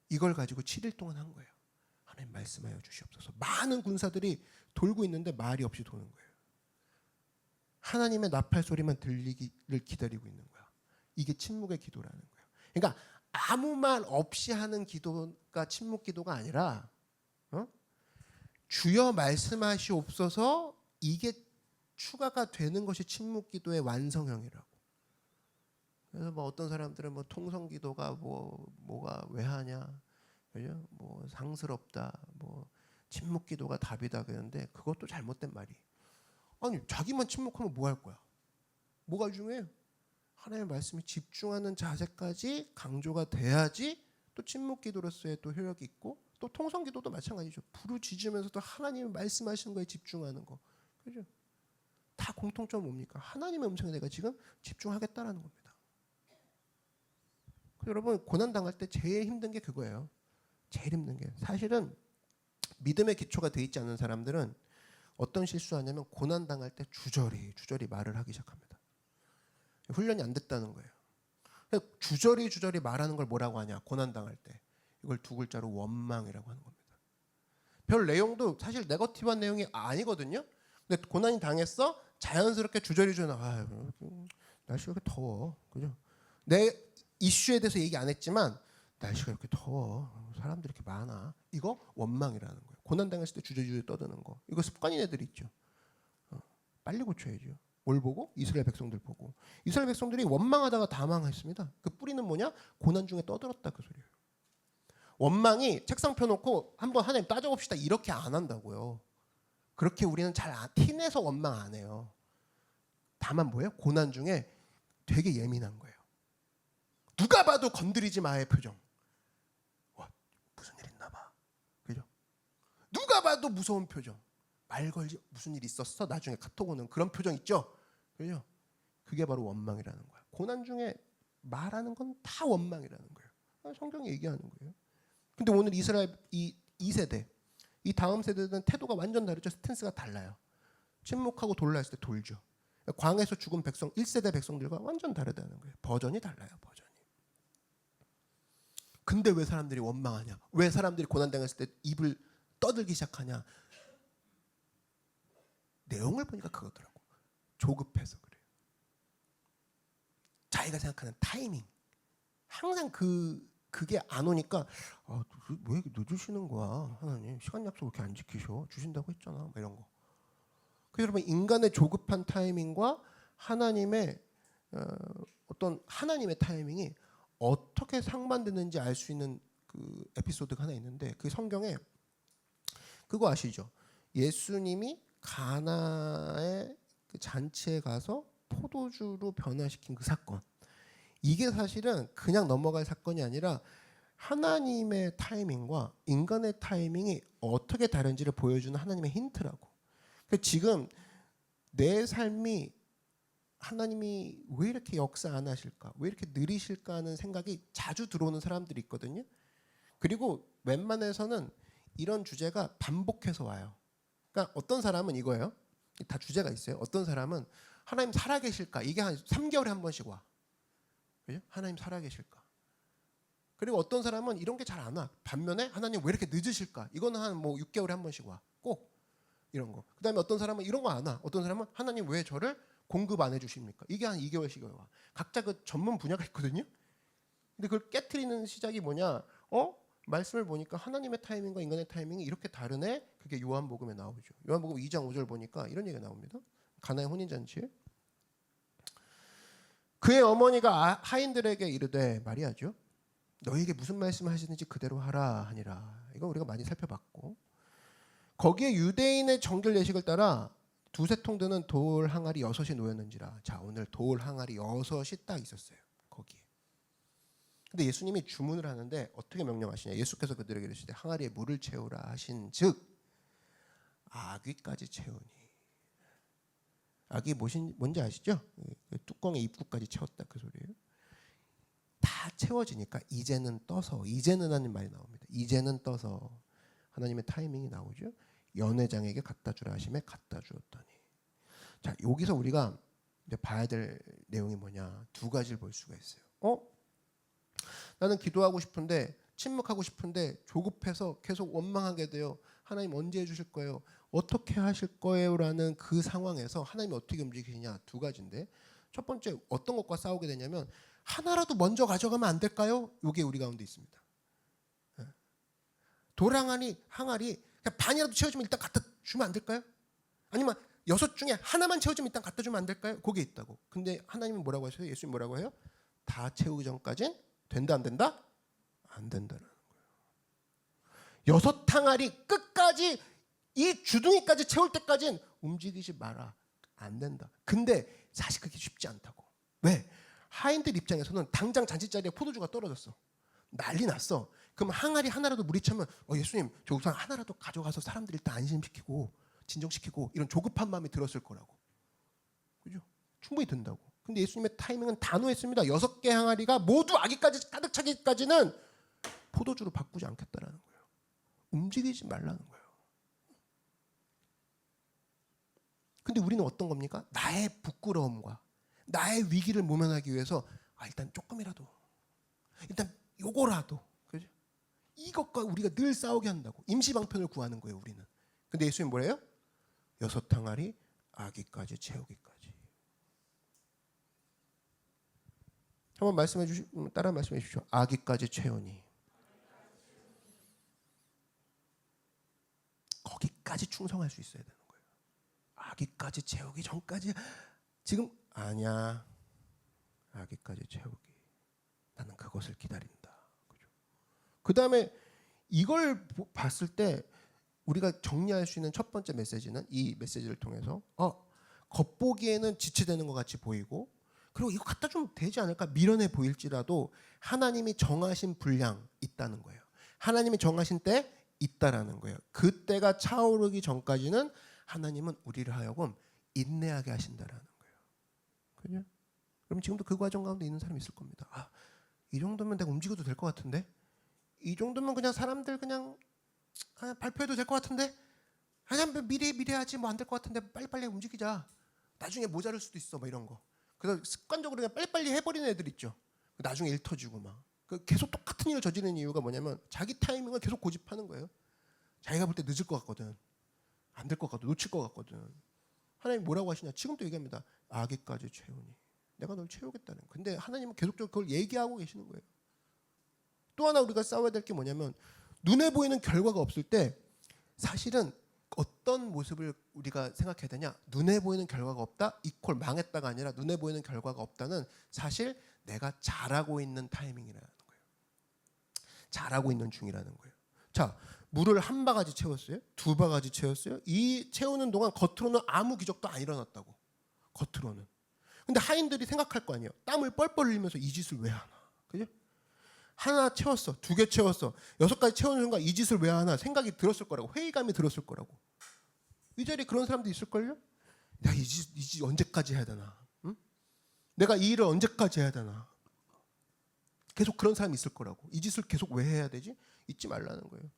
이걸 가지고 7일 동안 한 거예요. 하나님 말씀하여 주시옵소서. 많은 군사들이 돌고 있는데 말이 없이 도는 거예요. 하나님의 나팔 소리만 들리기를 기다리고 있는 거야. 이게 침묵의 기도라는 거예요. 그러니까 아무 말 없이 하는 기도가 침묵 기도가 아니라 주여 말씀하시옵소서, 이게 추가가 되는 것이 침묵 기도의 완성형이라고. 그래서 뭐 어떤 사람들은 뭐 통성 기도가 뭐가 왜 하냐, 그죠? 뭐 상스럽다, 뭐 침묵 기도가 답이다 그러는데 그것도 잘못된 말이. 아니 자기만 침묵하면 뭐 할 거야? 뭐가 중요해요? 하나님의 말씀에 집중하는 자세까지 강조가 돼야지 또 침묵 기도로서의 또 효력이 있고, 또 통성 기도도 마찬가지죠. 부르짖으면서도 하나님의 말씀하시는 거에 집중하는 거, 그죠? 다 공통점 뭡니까? 하나님의 음성에 내가 지금 집중하겠다라는 겁니다. 여러분 고난 당할 때 제일 힘든 게 그거예요. 제일 힘든 게 사실은 믿음의 기초가 돼 있지 않은 사람들은 어떤 실수하냐면 고난 당할 때 주저리 말을 하기 시작합니다. 훈련이 안 됐다는 거예요. 주저리 말하는 걸 뭐라고 하냐? 고난 당할 때 이걸 두 글자로 원망이라고 하는 겁니다. 별 내용도 사실 네거티브한 내용이 아니거든요. 근데 고난이 당했어? 자연스럽게 주저리 날씨가 이렇게 더워, 그죠? 내 이슈에 대해서 얘기 안 했지만 날씨가 이렇게 더워, 사람들이 이렇게 많아, 이거 원망이라는 거예요. 고난 당했을 때 주저주저 떠드는 거, 이거 습관인 애들이 있죠. 빨리 고쳐야죠. 뭘 보고? 이스라엘 백성들 보고. 이스라엘 백성들이 원망하다가 다 망했습니다. 그 뿌리는 뭐냐? 고난 중에 떠들었다, 그 소리예요. 원망이 책상 펴놓고 한번 하나님 따져봅시다 이렇게 안 한다고요. 그렇게 우리는 잘 티내서 원망 안 해요. 다만 뭐예요? 고난 중에 되게 예민한 거예요. 누가 봐도 건드리지 마의 표정. 와, 무슨 일 있나 봐, 그죠? 누가 봐도 무서운 표정. 말 걸지, 무슨 일 있었어? 나중에 카톡 오는 그런 표정 있죠, 그죠? 그게 바로 원망이라는 거야. 고난 중에 말하는 건 다 원망이라는 거예요. 성경이 얘기하는 거예요. 근데 오늘 이스라엘 이 세대, 이 다음 세대는 태도가 완전 다르죠. 스탠스가 달라요. 침묵하고 돌라 했을 때 돌죠. 광에서 죽은 백성 1세대 백성들과 완전 다르다는 거예요. 버전이 달라요, 버전이. 근데 왜 사람들이 원망하냐? 왜 사람들이 고난당했을 때 입을 떠들기 시작하냐? 내용을 보니까 그거더라고. 조급해서 그래요. 자기가 생각하는 타이밍, 항상 그게 안 오니까 왜 늦으시는 거야? 하나님 시간 약속 왜 이렇게 안 지키셔? 주신다고 했잖아, 뭐 이런 거. 그래서 여러분 인간의 조급한 타이밍과 하나님의 어떤 하나님의 타이밍이 어떻게 상반되는지 알 수 있는 그 에피소드가 하나 있는데, 그 성경에 그거 아시죠? 예수님이 가나의 그 잔치에 가서 포도주로 변화시킨 그 사건. 이게 사실은 그냥 넘어갈 사건이 아니라 하나님의 타이밍과 인간의 타이밍이 어떻게 다른지를 보여주는 하나님의 힌트라고. 지금 내 삶이 하나님이 왜 이렇게 역사 안 하실까? 왜 이렇게 느리실까 하는 생각이 자주 들어오는 사람들이 있거든요. 그리고 웬만해서는 이런 주제가 반복해서 와요. 그러니까 어떤 사람은 이거예요. 다 주제가 있어요. 어떤 사람은 하나님 살아계실까? 이게 한 3개월에 한 번씩 와. 그죠? 하나님 살아계실까? 그리고 어떤 사람은 이런 게 잘 안 와. 반면에 하나님 왜 이렇게 늦으실까? 이거는 한 뭐 6개월에 한 번씩 와. 꼭 이런 거. 그다음에 어떤 사람은 이런 거 안 와. 어떤 사람은 하나님 왜 저를 공급 안 해주십니까? 이게 한 2개월씩 와. 각자 그 전문 분야가 있거든요. 근데 그걸 깨트리는 시작이 뭐냐? 말씀을 보니까 하나님의 타이밍과 인간의 타이밍이 이렇게 다르네. 그게 요한복음에 나오죠. 요한복음 2장 5절 보니까 이런 얘기가 나옵니다. 가나의 혼인잔치에 그의 어머니가 하인들에게 이르되 말이야죠. 너희에게 무슨 말씀을 하시는지 그대로 하라 하니라. 이거 우리가 많이 살펴봤고, 거기에 유대인의 정결 예식을 따라 두세 통 드는 돌 항아리 6이 놓였는지라. 자, 오늘 돌 항아리 6이 딱 있었어요, 거기에. 근데 예수님이 주문을 하는데 어떻게 명령하시냐? 예수께서 그들에게 이르시되 항아리에 물을 채우라 하신즉 아귀까지 채우니. 아귀 뭔지 아시죠? 뚜껑의 입구까지 채웠다, 그 소리예요. 다 채워지니까 이제는 떠서, 이제는 하는 말이 나옵니다. 이제는 떠서 하나님의 타이밍이 나오죠. 연회장에게 갖다 주라 하심에 갖다 주었더니. 자, 여기서 우리가 이제 봐야 될 내용이 뭐냐, 두 가지를 볼 수가 있어요. 나는 기도하고 싶은데, 침묵하고 싶은데 조급해서 계속 원망하게 돼요. 하나님 언제 해주실 거예요? 어떻게 하실 거예요? 라는 그 상황에서 하나님이 어떻게 움직이시냐, 두 가지인데, 첫 번째 어떤 것과 싸우게 되냐면 하나라도 먼저 가져가면 안 될까요? 이게 우리 가운데 있습니다. 도랑아니 항아리 그냥 반이라도 채워주면 일단 갖다 주면 안 될까요? 아니면 6 중에 하나만 채워주면 일단 갖다 주면 안 될까요? 그게 있다고. 근데 하나님은 뭐라고 하셔요? 예수님 뭐라고 해요? 다 채우기 전까지 된다 안 된다? 안 된다는 거예요. 6 항아리 끝까지 이 주둥이까지 채울 때까지는 움직이지 마라. 안 된다. 근데 사실 그게 쉽지 않다고. 왜? 하인들 입장에서는 당장 잔치자리에 포도주가 떨어졌어. 난리 났어. 그럼 항아리 하나라도 물이 차면 예수님 저 우선 하나라도 가져가서 사람들 일단 안심시키고 진정시키고, 이런 조급한 마음이 들었을 거라고. 그죠? 충분히 된다고. 근데 예수님의 타이밍은 단호했습니다. 6개 항아리가 모두 아기까지 가득 차기까지는 포도주로 바꾸지 않겠다라는 거예요. 움직이지 말라는 거예요. 근데 우리는 어떤 겁니까? 나의 부끄러움과 나의 위기를 모면하기 위해서 일단 조금이라도, 일단 요거라도, 그죠? 이것과 우리가 늘 싸우게 한다고. 임시방편을 구하는 거예요, 우리는. 근데 예수님 뭐래요? 6 항아리 아기까지 채우기까지. 한번 말씀해 주시고 따라 말씀해 주십시오. 아기까지 채우니. 거기까지 충성할 수 있어야 되는 거예요. 아기까지 채우기 전까지 지금 아니야. 아기까지 채우기. 나는 그것을 기다린다. 그죠? 그다음에 이걸 봤을 때 우리가 정리할 수 있는 첫 번째 메시지는, 이 메시지를 통해서 겉보기에는 지체되는 것 같이 보이고, 그리고 이거 갖다 주면 되지 않을까 미련해 보일지라도 하나님이 정하신 분량 있다는 거예요. 하나님이 정하신 때 있다라는 거예요. 그때가 차오르기 전까지는 하나님은 우리를 하여금 인내하게 하신다라는 거예요. 그죠? 그럼 지금도 그 과정 가운데 있는 사람이 있을 겁니다. 이 정도면 내가 움직여도 될 것 같은데, 이 정도면 그냥 사람들 그냥 발표해도 될 것 같은데, 그냥 미래 하지 뭐 안 될 것 같은데 빨리빨리 움직이자. 나중에 모자랄 수도 있어, 뭐 이런 거. 그래서 습관적으로 그냥 빨리빨리 해버리는 애들 있죠. 나중에 일 터지고 막. 계속 똑같은 일을 저지르는 이유가 뭐냐면 자기 타이밍을 계속 고집하는 거예요. 자기가 볼 때 늦을 것 같거든, 안 될 것 같거든, 놓칠 것 같거든. 하나님 뭐라고 하시냐? 지금도 얘기합니다. 아기까지 채우니. 내가 널 채우겠다는 거예요. 근데 하나님은 계속적으로 그걸 얘기하고 계시는 거예요. 또 하나 우리가 싸워야 될 게 뭐냐면, 눈에 보이는 결과가 없을 때 사실은 어떤 모습을 우리가 생각해야 되냐? 눈에 보이는 결과가 없다? 이퀄 망했다가 아니라 눈에 보이는 결과가 없다는, 사실 내가 잘하고 있는 타이밍이라는 거예요. 잘하고 있는 중이라는 거예요. 자, 물을 1바가지 채웠어요? 2바가지 채웠어요? 이 채우는 동안 겉으로는 아무 기적도 안 일어났다고. 겉으로는. 근데 하인들이 생각할 거 아니에요. 땀을 뻘뻘 흘리면서 이 짓을 왜 하나? 그죠? 하나 채웠어, 2개 채웠어, 6가지 채우는 순간 이 짓을 왜 하나 생각이 들었을 거라고. 회의감이 들었을 거라고. 이 자리에 그런 사람도 있을걸요? 이 짓 언제까지 해야 되나? 응? 내가 이 일을 언제까지 해야 되나? 계속 그런 사람이 있을 거라고. 이 짓을 계속 왜 해야 되지? 잊지 말라는 거예요.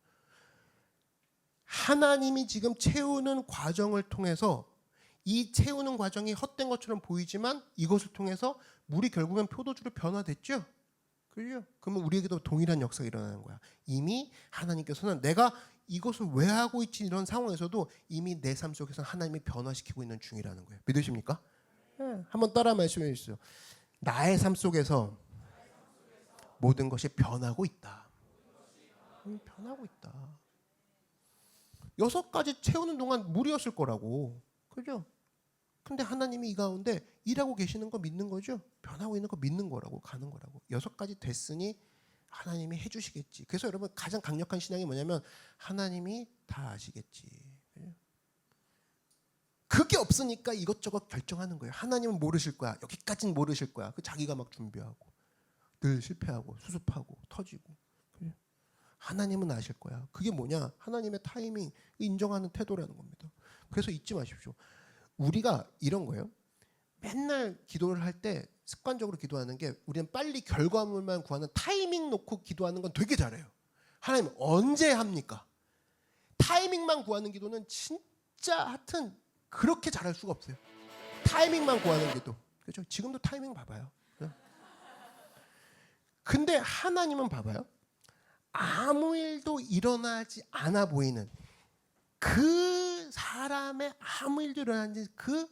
하나님이 지금 채우는 과정을 통해서, 이 채우는 과정이 헛된 것처럼 보이지만 이것을 통해서 물이 결국엔 포도주로 변화됐죠. 그죠? 그러면 우리에게도 동일한 역사가 일어나는 거야. 이미 하나님께서는 내가 이것을 왜 하고 있지, 이런 상황에서도 이미 내 삶 속에서 하나님이 변화시키고 있는 중이라는 거예요. 믿으십니까? 네. 한번 따라 말씀해 주세요. 나의 삶 속에서 모든 것이 변하고 있다. 변하고 있다. 6가지 채우는 동안 물이었을 거라고. 그죠? 근데 하나님이 이 가운데 일하고 계시는 거 믿는 거죠. 변하고 있는 거 믿는 거라고, 가는 거라고. 6가지 됐으니 하나님이 해주시겠지. 그래서 여러분 가장 강력한 신앙이 뭐냐면, 하나님이 다 아시겠지. 그게 없으니까 이것저것 결정하는 거예요. 하나님은 모르실 거야. 여기까지는 모르실 거야. 자기가 막 준비하고 늘 실패하고 수습하고 터지고. 하나님은 아실 거야. 그게 뭐냐? 하나님의 타이밍 인정하는 태도라는 겁니다. 그래서 잊지 마십시오. 우리가 이런 거예요. 맨날 기도를 할 때 습관적으로 기도하는 게, 우리는 빨리 결과물만 구하는 타이밍 놓고 기도하는 건 되게 잘해요. 하나님 언제 합니까? 타이밍만 구하는 기도는 진짜 하여튼 그렇게 잘할 수가 없어요. 타이밍만 구하는 기도. 그렇죠? 지금도 타이밍 봐봐요. 근데 하나님은 봐봐요. 아무 일도 일어나지 않아 보이는 그 사람의 아무 일도 일어나지 그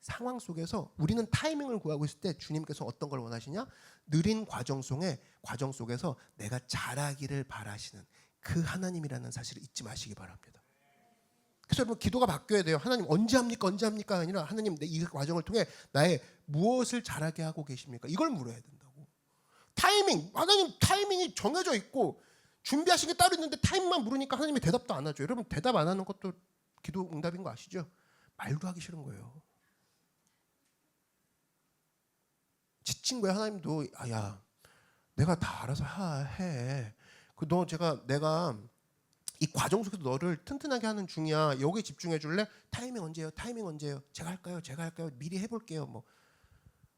상황 속에서 우리는 타이밍을 구하고 있을 때 주님께서 어떤 걸 원하시냐? 느린 과정 속에서 내가 잘하기를 바라시는 그 하나님이라는 사실을 잊지 마시기 바랍니다. 그래서 여러분 기도가 바뀌어야 돼요. 하나님 언제 합니까? 아니라 하나님 내 이 과정을 통해 나의 무엇을 잘하게 하고 계십니까? 이걸 물어야 된다고. 타이밍, 하나님 타이밍이 정해져 있고 준비하신 게 따로 있는데 타이밍만 물으니까 하나님이 대답도 안 하죠. 여러분 대답 안 하는 것도 기도 응답인 거 아시죠? 말도 하기 싫은 거예요. 지친 거야. 하나님도 야 내가 다 알아서 해. 내가 이 과정 속에서 너를 튼튼하게 하는 중이야. 여기에 집중해 줄래? 타이밍 언제예요? 제가 할까요? 미리 해볼게요. 뭐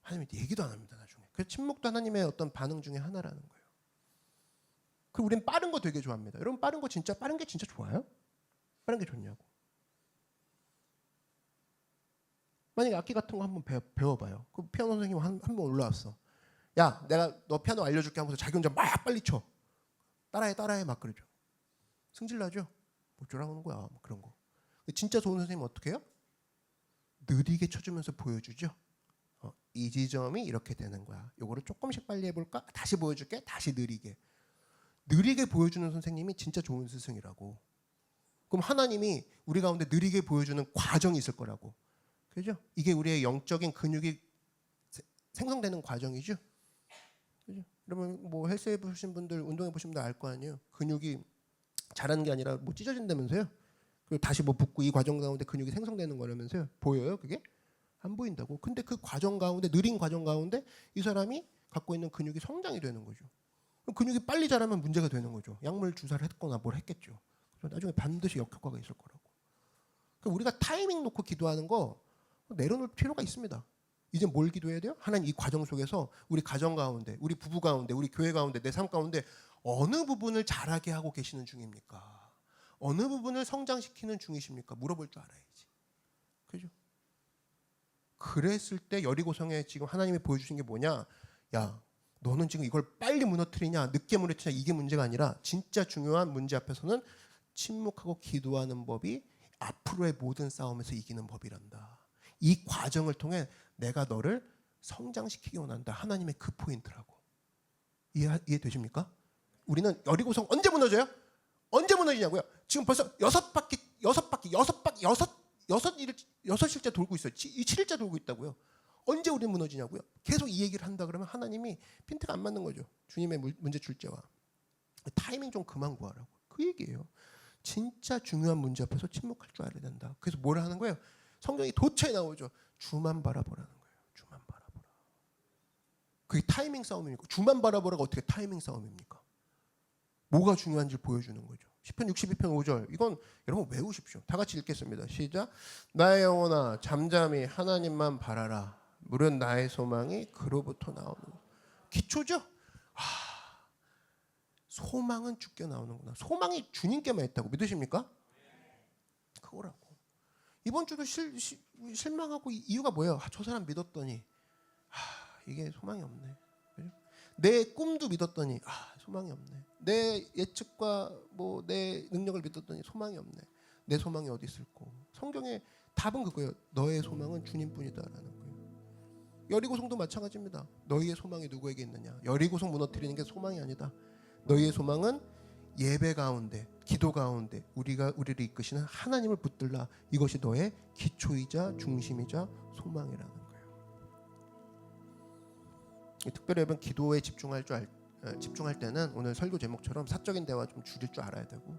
하나님이 얘기도 안 합니다. 나중에. 그래서 침묵도 하나님의 어떤 반응 중에 하나라는 거예요. 그리고 우리는 빠른 거 되게 좋아합니다. 여러분 빠른 게 진짜 좋아요? 빠른 게 좋냐고. 만약에 악기 같은 거 한번 배워봐요. 그 피아노 선생님 한 번 올라왔어. 야, 내가 너 피아노 알려줄게 하면서 자기 혼자 막 빨리 쳐. 따라해 막 그러죠. 승질나죠? 뭐 어쩌라고 하는 거야. 뭐 그런 거. 진짜 좋은 선생님은 어떻게 해요? 느리게 쳐주면서 보여주죠. 이 지점이 이렇게 되는 거야. 요거를 조금씩 빨리 해볼까? 다시 보여줄게. 다시 느리게 보여주는 선생님이 진짜 좋은 스승이라고. 그럼 하나님이 우리 가운데 느리게 보여주는 과정이 있을 거라고. 그죠? 이게 우리의 영적인 근육이 생성되는 과정이죠. 그죠? 여러분 뭐 헬스해 보신 분들, 운동해 보신 분들 알 거 아니에요. 근육이 자라는 게 아니라 뭐 찢어진다면서요. 그리고 다시 뭐 붙고 이 과정 가운데 근육이 생성되는 거라면서요. 보여요, 그게? 안 보인다고. 근데 그 과정 가운데, 느린 과정 가운데 이 사람이 갖고 있는 근육이 성장이 되는 거죠. 근육이 빨리 자라면 문제가 되는 거죠. 약물 주사를 했거나 뭘 했겠죠. 나중에 반드시 역효과가 있을 거라고. 그러니까 우리가 타이밍 놓고 기도하는 거 내려놓을 필요가 있습니다. 이제 뭘 기도해야 돼요? 하나님 이 과정 속에서 우리 가정 가운데, 우리 부부 가운데, 우리 교회 가운데, 내 삶 가운데 어느 부분을 잘하게 하고 계시는 중입니까? 어느 부분을 성장시키는 중이십니까? 물어볼 줄 알아야지. 그죠? 그랬을 때 여리고성에 지금 하나님이 보여주신 게 뭐냐? 야, 너는 지금 이걸 빨리 무너뜨리냐, 늦게 무너뜨리냐 이게 문제가 아니라 진짜 중요한 문제 앞에서는 침묵하고 기도하는 법이 앞으로의 모든 싸움에서 이기는 법이란다. 이 과정을 통해 내가 너를 성장시키기 원한다. 하나님의 그 포인트라고. 이해되십니까? 우리는 여리고성 언제 무너져요? 언제 무너지냐고요? 지금 벌써 6일째 돌고 있어요. 7일째 돌고 있다고요. 언제 우리는 무너지냐고요? 계속 이 얘기를 한다 그러면 하나님이 핀트가 안 맞는 거죠. 주님의 문제 출제와. 타이밍 좀 그만 구하라고. 그 얘기예요. 진짜 중요한 문제 앞에서 침묵할 줄 알아야 된다. 그래서 뭘 하는 거예요? 성경이 도처에 나오죠. 주만 바라보라는 거예요. 주만 바라보라. 그게 타이밍 싸움입니까? 주만 바라보라가 어떻게 타이밍 싸움입니까? 뭐가 중요한지 보여주는 거죠. 시편 62편 5절. 이건 여러분 외우십시오. 다 같이 읽겠습니다. 시작. 나의 영혼아 잠잠히 하나님만 바라라. 무릇 나의 소망이 그로부터 나오는 기초죠. 소망은 주께 나오는구나. 소망이 주님께만 있다고 믿으십니까? 그거라고. 이번 주도 실망하고 이유가 뭐예요? 저 사람 믿었더니 이게 소망이 없네. 그죠? 내 꿈도 믿었더니 소망이 없네. 내 예측과 뭐 내 능력을 믿었더니 소망이 없네. 내 소망이 어디 있을꼬? 성경의 답은 그거예요. 너의 소망은 주님뿐이다라는 거예요. 여리고성도 마찬가지입니다. 너희의 소망이 누구에게 있느냐? 여리고성 무너뜨리는 게 소망이 아니다. 너희의 소망은 예배 가운데, 기도 가운데 우리를 이끄시는 하나님을 붙들라. 이것이 너의 기초이자 중심이자 소망이라는 거예요. 특별히 여러분 기도에 집중할 때는 오늘 설교 제목처럼 사적인 대화 좀 줄일 줄 알아야 되고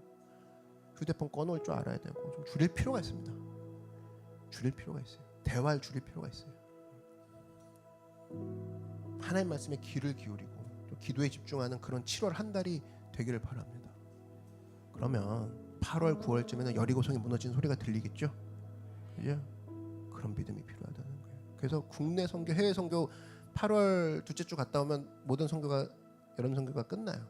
휴대폰 꺼놓을 줄 알아야 되고 좀 줄일 필요가 있습니다. 줄일 필요가 있어요. 대화를 줄일 필요가 있어요. 하나님 말씀에 귀를 기울이고 또 기도에 집중하는 그런 7월 한 달이 되기를 바랍니다. 그러면 8월 9월쯤에는 여리고성이 무너지는 소리가 들리겠죠. 그죠? 그런 믿음이 필요하다는 거예요. 그래서 국내 선교, 해외 선교 8월 둘째 주 갔다 오면 모든 선교가 여름 선교가 끝나요.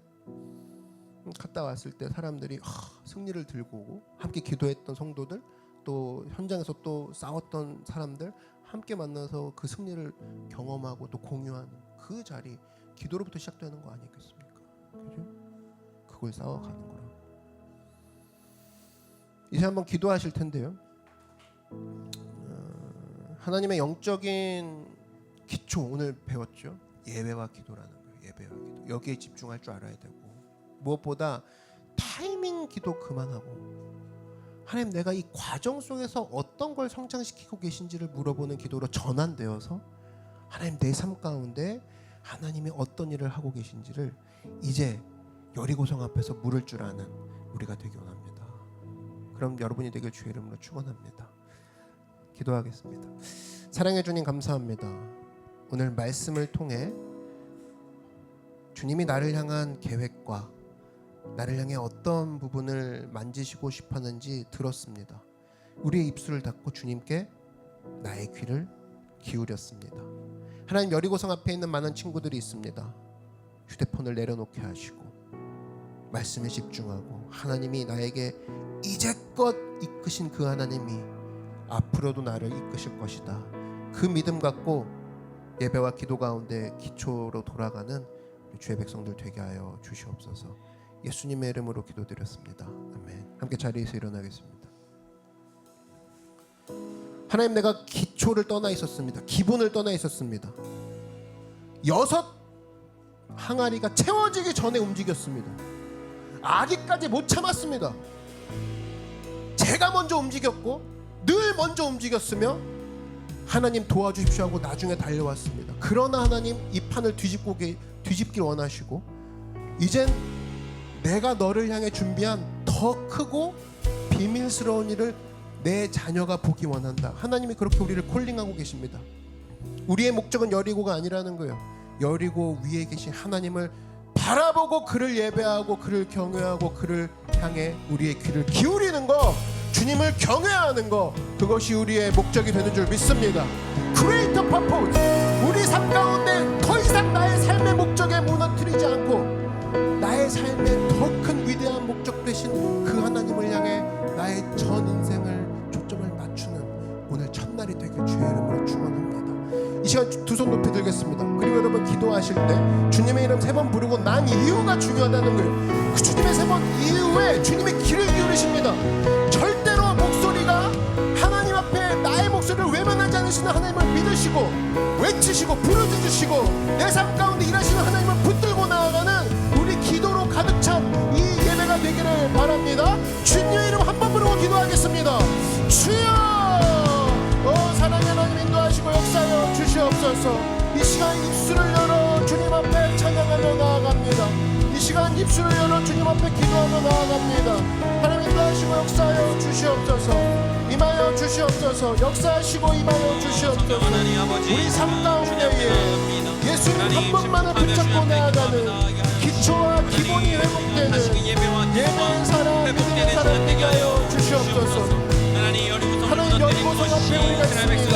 갔다 왔을 때 사람들이 승리를 들고 오고 함께 기도했던 성도들 또 현장에서 또 싸웠던 사람들 함께 만나서 그 승리를 경험하고 또 공유하는 그 자리 기도로부터 시작되는 거 아니겠습니까? 그죠? 그걸 싸워가는 거라. 이제 한번 기도하실 텐데요. 하나님의 영적인 기초 오늘 배웠죠. 예배와 기도라는 거예요. 예배와 기도. 여기에 집중할 줄 알아야 되고 무엇보다 타이밍 기도 그만하고 하나님 내가 이 과정 속에서 어떤 걸 성장시키고 계신지를 물어보는 기도로 전환되어서 하나님 내 삶 가운데 하나님이 어떤 일을 하고 계신지를 이제 여리고성 앞에서 물을 줄 아는 우리가 되기 원합니다. 그럼 여러분이 되길 주의 이름으로 축원합니다. 기도하겠습니다. 사랑해 주님 감사합니다. 오늘 말씀을 통해 주님이 나를 향한 계획과 나를 향해 어떤 부분을 만지시고 싶었는지 들었습니다. 우리의 입술을 닫고 주님께 나의 귀를 기울였습니다. 하나님 여리고성 앞에 있는 많은 친구들이 있습니다. 휴대폰을 내려놓게 하시고 말씀에 집중하고 하나님이 나에게 이제껏 이끄신 그 하나님이 앞으로도 나를 이끄실 것이다. 그 믿음 갖고 예배와 기도 가운데 기초로 돌아가는 주의 백성들 되게 하여 주시옵소서. 예수님의 이름으로 기도드렸습니다. 아멘. 함께 자리에서 일어나겠습니다. 하나님 내가 기초를 떠나 있었습니다. 기본을 떠나 있었습니다. 6 항아리가 채워지기 전에 움직였습니다. 아기까지 못 참았습니다. 제가 먼저 움직였고 늘 먼저 움직였으며 하나님 도와주십시오 하고 나중에 달려왔습니다. 그러나 하나님 이 판을 뒤집길 원하시고 이젠 내가 너를 향해 준비한 더 크고 비밀스러운 일을 내 자녀가 보기 원한다. 하나님이 그렇게 우리를 콜링하고 계십니다. 우리의 목적은 여리고가 아니라는 거예요. 여리고 위에 계신 하나님을 바라보고 그를 예배하고 그를 경외하고 그를 향해 우리의 귀를 기울이는 거, 주님을 경외하는 거, 그것이 우리의 목적이 되는 줄 믿습니다. Greater purpose. 우리 삶 가운데 더 이상 나의 삶의 목적에 무너뜨리지 않고 나의 삶의 더 큰 위대한 목적 되신 그 하나님을 향해 나의 전 인생을 초점을 맞추는 오늘 첫날이 되길 주의 이름으로 축원합니다. 이 시간 두 손 높이 들겠습니다. 그리고 여러분 기도하실 때 주님의 이름 3번 부르고 난 이유가 중요하다는 거예요. 그 주님의 3번 이후에 주님의 귀를 기울이십니다. 절대로 목소리가 하나님 앞에 나의 목소리를 외면하지 않으시는 하나님을 믿으시고 외치시고 부르짖으시고 내 삶 가운데 일하시는 하나님을 붙들고 나아가는 우리 기도로 가득 찬 이 예배가 되기를 바랍니다. 주님의 이름 한 번 부르고 기도하겠습니다. 주여 사랑의 하나님 인도하시고 역사하여 주시옵소서. 이 시간 입술을 열어 주님 앞에 찬양하며 나아갑니다. 이 시간 입술을 열어 주님 앞에 기도하며 나아갑니다. 하나님 인도하시고 역사하여 주시옵소서. 임하여 주시옵소서. 역사하시고 임하여 주시옵소서. 우리 삶 가운데에 예수님 한 번만을 붙잡고 나아가는 기초와 기본이 회복되는 예배의 사람, 믿음의 사람 되게 하여 주시옵소서. 하나님 여리고성 앞에 우리가 있습니다.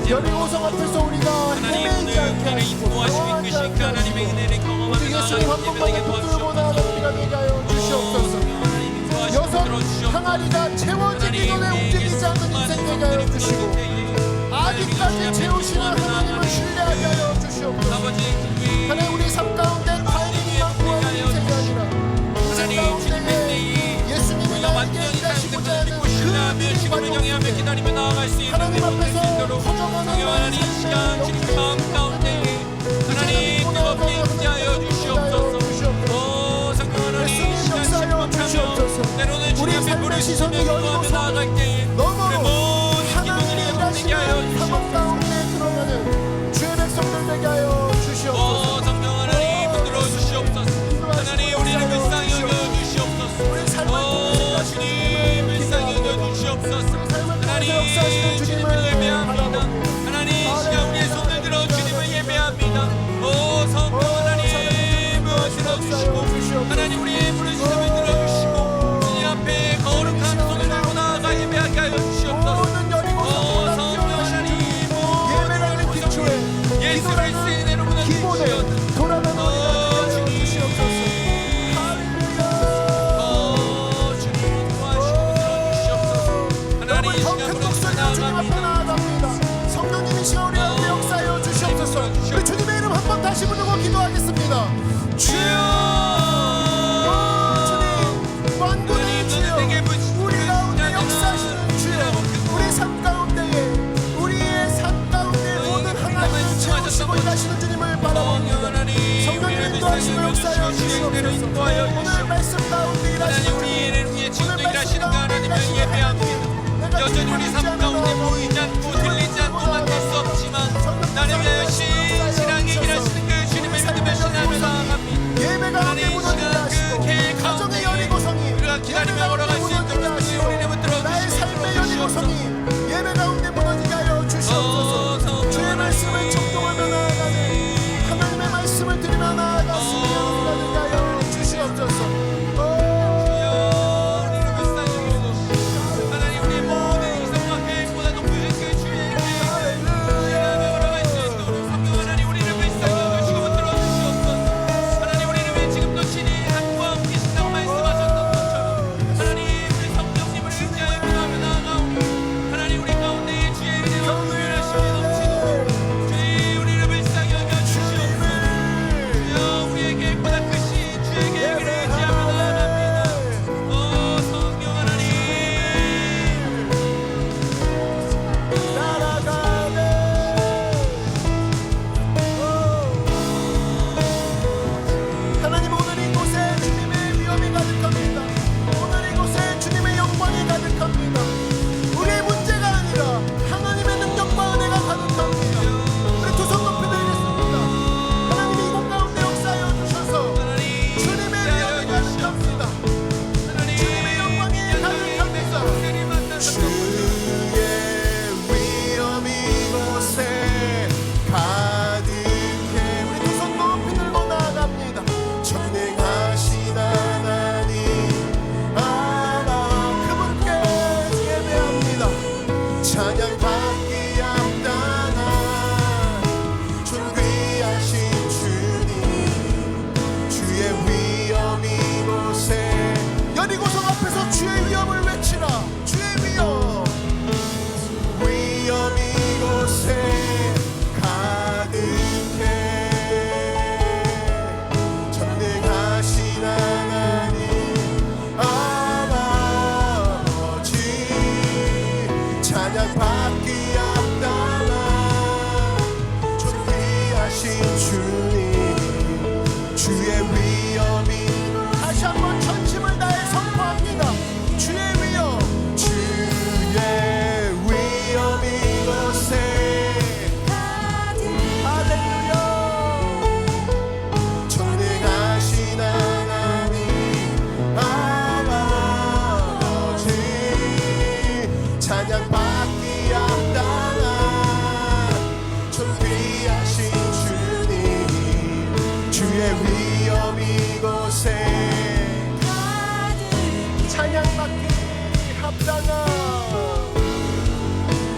여리고성 앞에서 우리가 헤매이지 않게 하시고 당황하지 않게 하시고 오직 예수님 한 번만을 붙들고 나아가는 우리가 되게 하여 주시옵소서. 6 항아리가 채워지기 전에 움직이지 않는 인생 되게 하여 주시고 아직까지 채우시는 하나님을 신뢰하게 하여 주시옵소서. 하나님 우리 삶 가운데 타이밍만 구하는 인생이 아니라 우리 삶 가운데 예수님이 나에게 일하시고자 하는 기다리며 나아갈 수 있는 하나님 앞에서 하나님 시간 지금 마음 가운데 하나님 뜨겁게 임재하여 주시옵소서. 오 성령 하나님 시간 침묵하며 때로는 주님 앞에 물을 시선을 구하며 나아갈 때에 그 모든 기분들이 회복되게 하여 주시옵소서. 주의 백성들 되게 하여 주시옵소서. 오 성령 하나님 붙들어 주시옵소서. 하나님 우리를 불쌍히 여겨 주시옵소서. 오 주님 불쌍히 여겨 주시옵소서. 하나님 주님을 예배합니다. 하나님 이 시간 우리의 손을 들어 주님을 예배합니다. 오 성령 하나님 들어주시고 하나님 우리의 부르짖음을 들어주시고 주님 앞에 거룩한 손을 들고 나아가 예배하게 하여 주시옵소서. 오 성령 하나님 예배라는 기초에 예수 그리스도의 이름으로 기본에 돌아가는 우리가 되게 하여 주시옵소서. 기도하겠습니다. 주여, 주님, 만군의 주여, 우리 가운데 역사하시는 주여, 우리 삶 가운데에, 우리의 삶 가운데 모든 하나님을 채우시고 일하시는 주님을 바라봅니다. 성령님 인도하시고 역사하여 주시옵소서. 오늘 말씀 가운데 일하시는 주님, 지금도 일하시는 하나님을 예배합니다. 여전히 우리 삶 가운데 보이지 않고 들리지 않고 만날 수 없지만 나를 위하여 신실하게 일하시는 그 주님을 믿으며 신앙을 나아갑니다. 예배 가운데 무너지게 하시고 가정의 여리고성이 우리가 기다리며 걸어갈 수 있도록 우리를 붙들어 나의 삶의 여리고성이 예배 가운데 무너지게 하여 주시옵소서. 주의 말씀을 청동하며 나아가는 하나님의 말씀을 들으며 나아갔으며 나아가게 하여 주시옵소서.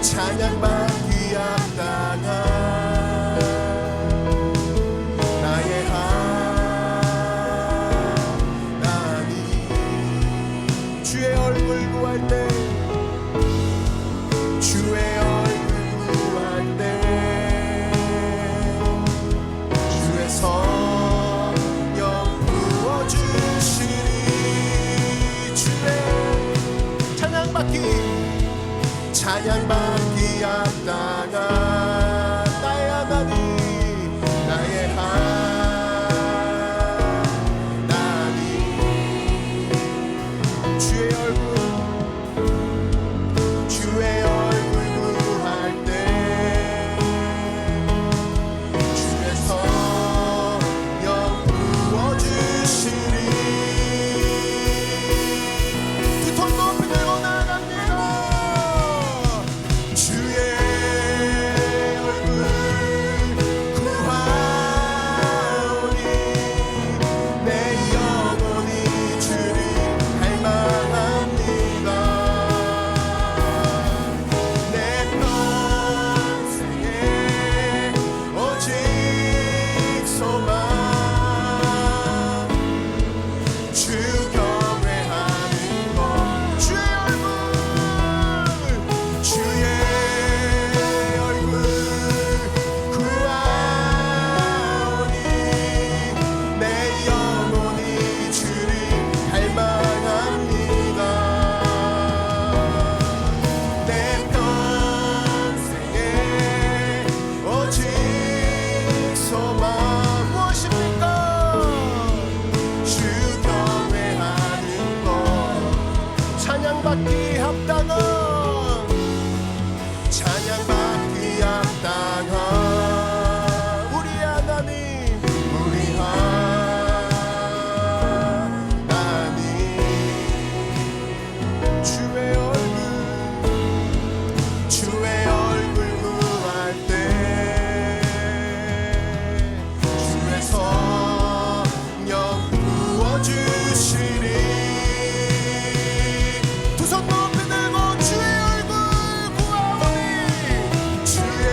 찬양받기 합당한 나의 하나님. 주의 얼굴 구할 때, 주의 얼굴 구할 때 주의 성령 부어주시니 주의 찬양받기 합당한 오직 소망 무엇입니까? 주 경외하는 것. 찬양받기 합당한 찬양받기 합당한 우리 하나님 우리 하나님 주의 얼굴 구할 때 주의 성령 부어주시리. 두 손 높이 들고 주의 얼굴 구하오니 주의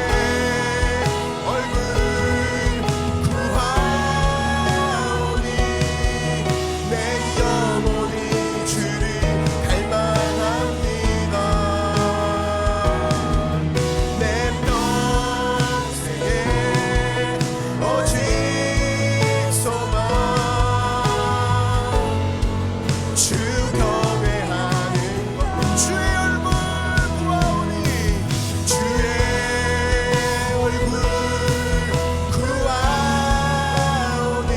얼굴 구하오니 내 영혼이 주를 갈망합니다. 내 평생에 오직 소망 주 경외하는 것. 주의 얼굴 구하오니 주의 얼굴 구하오니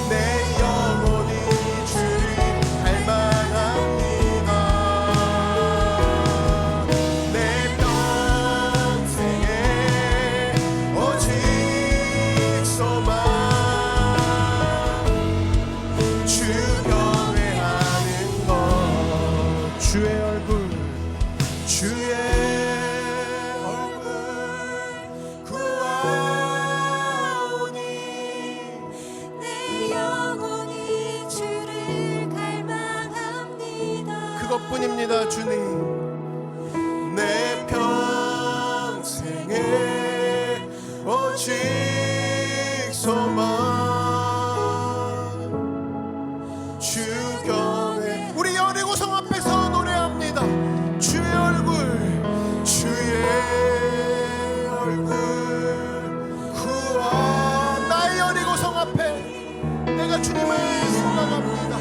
내 영혼이 주를 갈망합니다. 내 평생에 오직 소망 주 경외하는 것. 주의 얼굴 구하오니 내 영혼이 주를 갈망합니다. 그것뿐입니다. 주님 내 평생에 오직 소망 주 경외. 우리 여리고성 앞에서 노래합니다. 주의 얼굴 구하. 나의 여리고성 앞에 내가 주님을 소망합니다.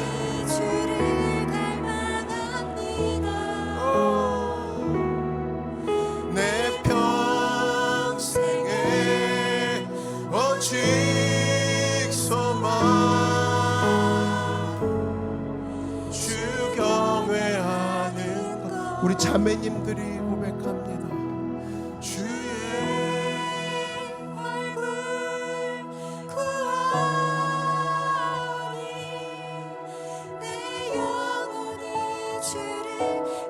주를 갈망합니다. 내 평생에 오직 소망 주 경외하는 것. 우리 자매님들이 고백합니다. 주의 얼굴 구하오니 내 영혼이 주를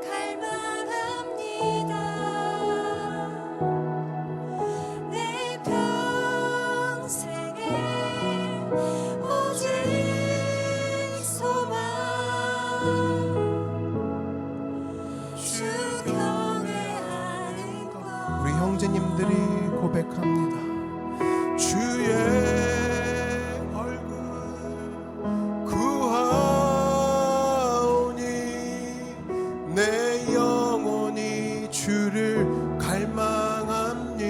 갈망합니다. 내 평생에 오직 소망 주 경외하는 것. 우리 형제님들이 고백합니다. 주의 얼굴 구하오니 내 영혼이 주를 갈망합니다.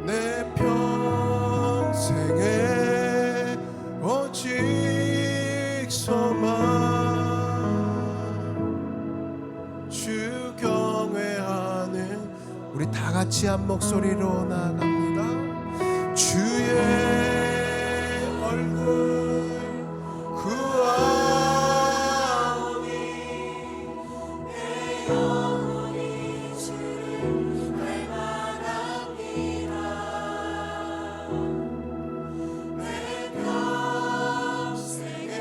내 평생에 오직 소망 주 경외하는. 우리 다 같이 한 목소리로 나아갑니다. 주의 얼굴 구하오니 내 영혼이 주를 갈망합니다. 내 평생에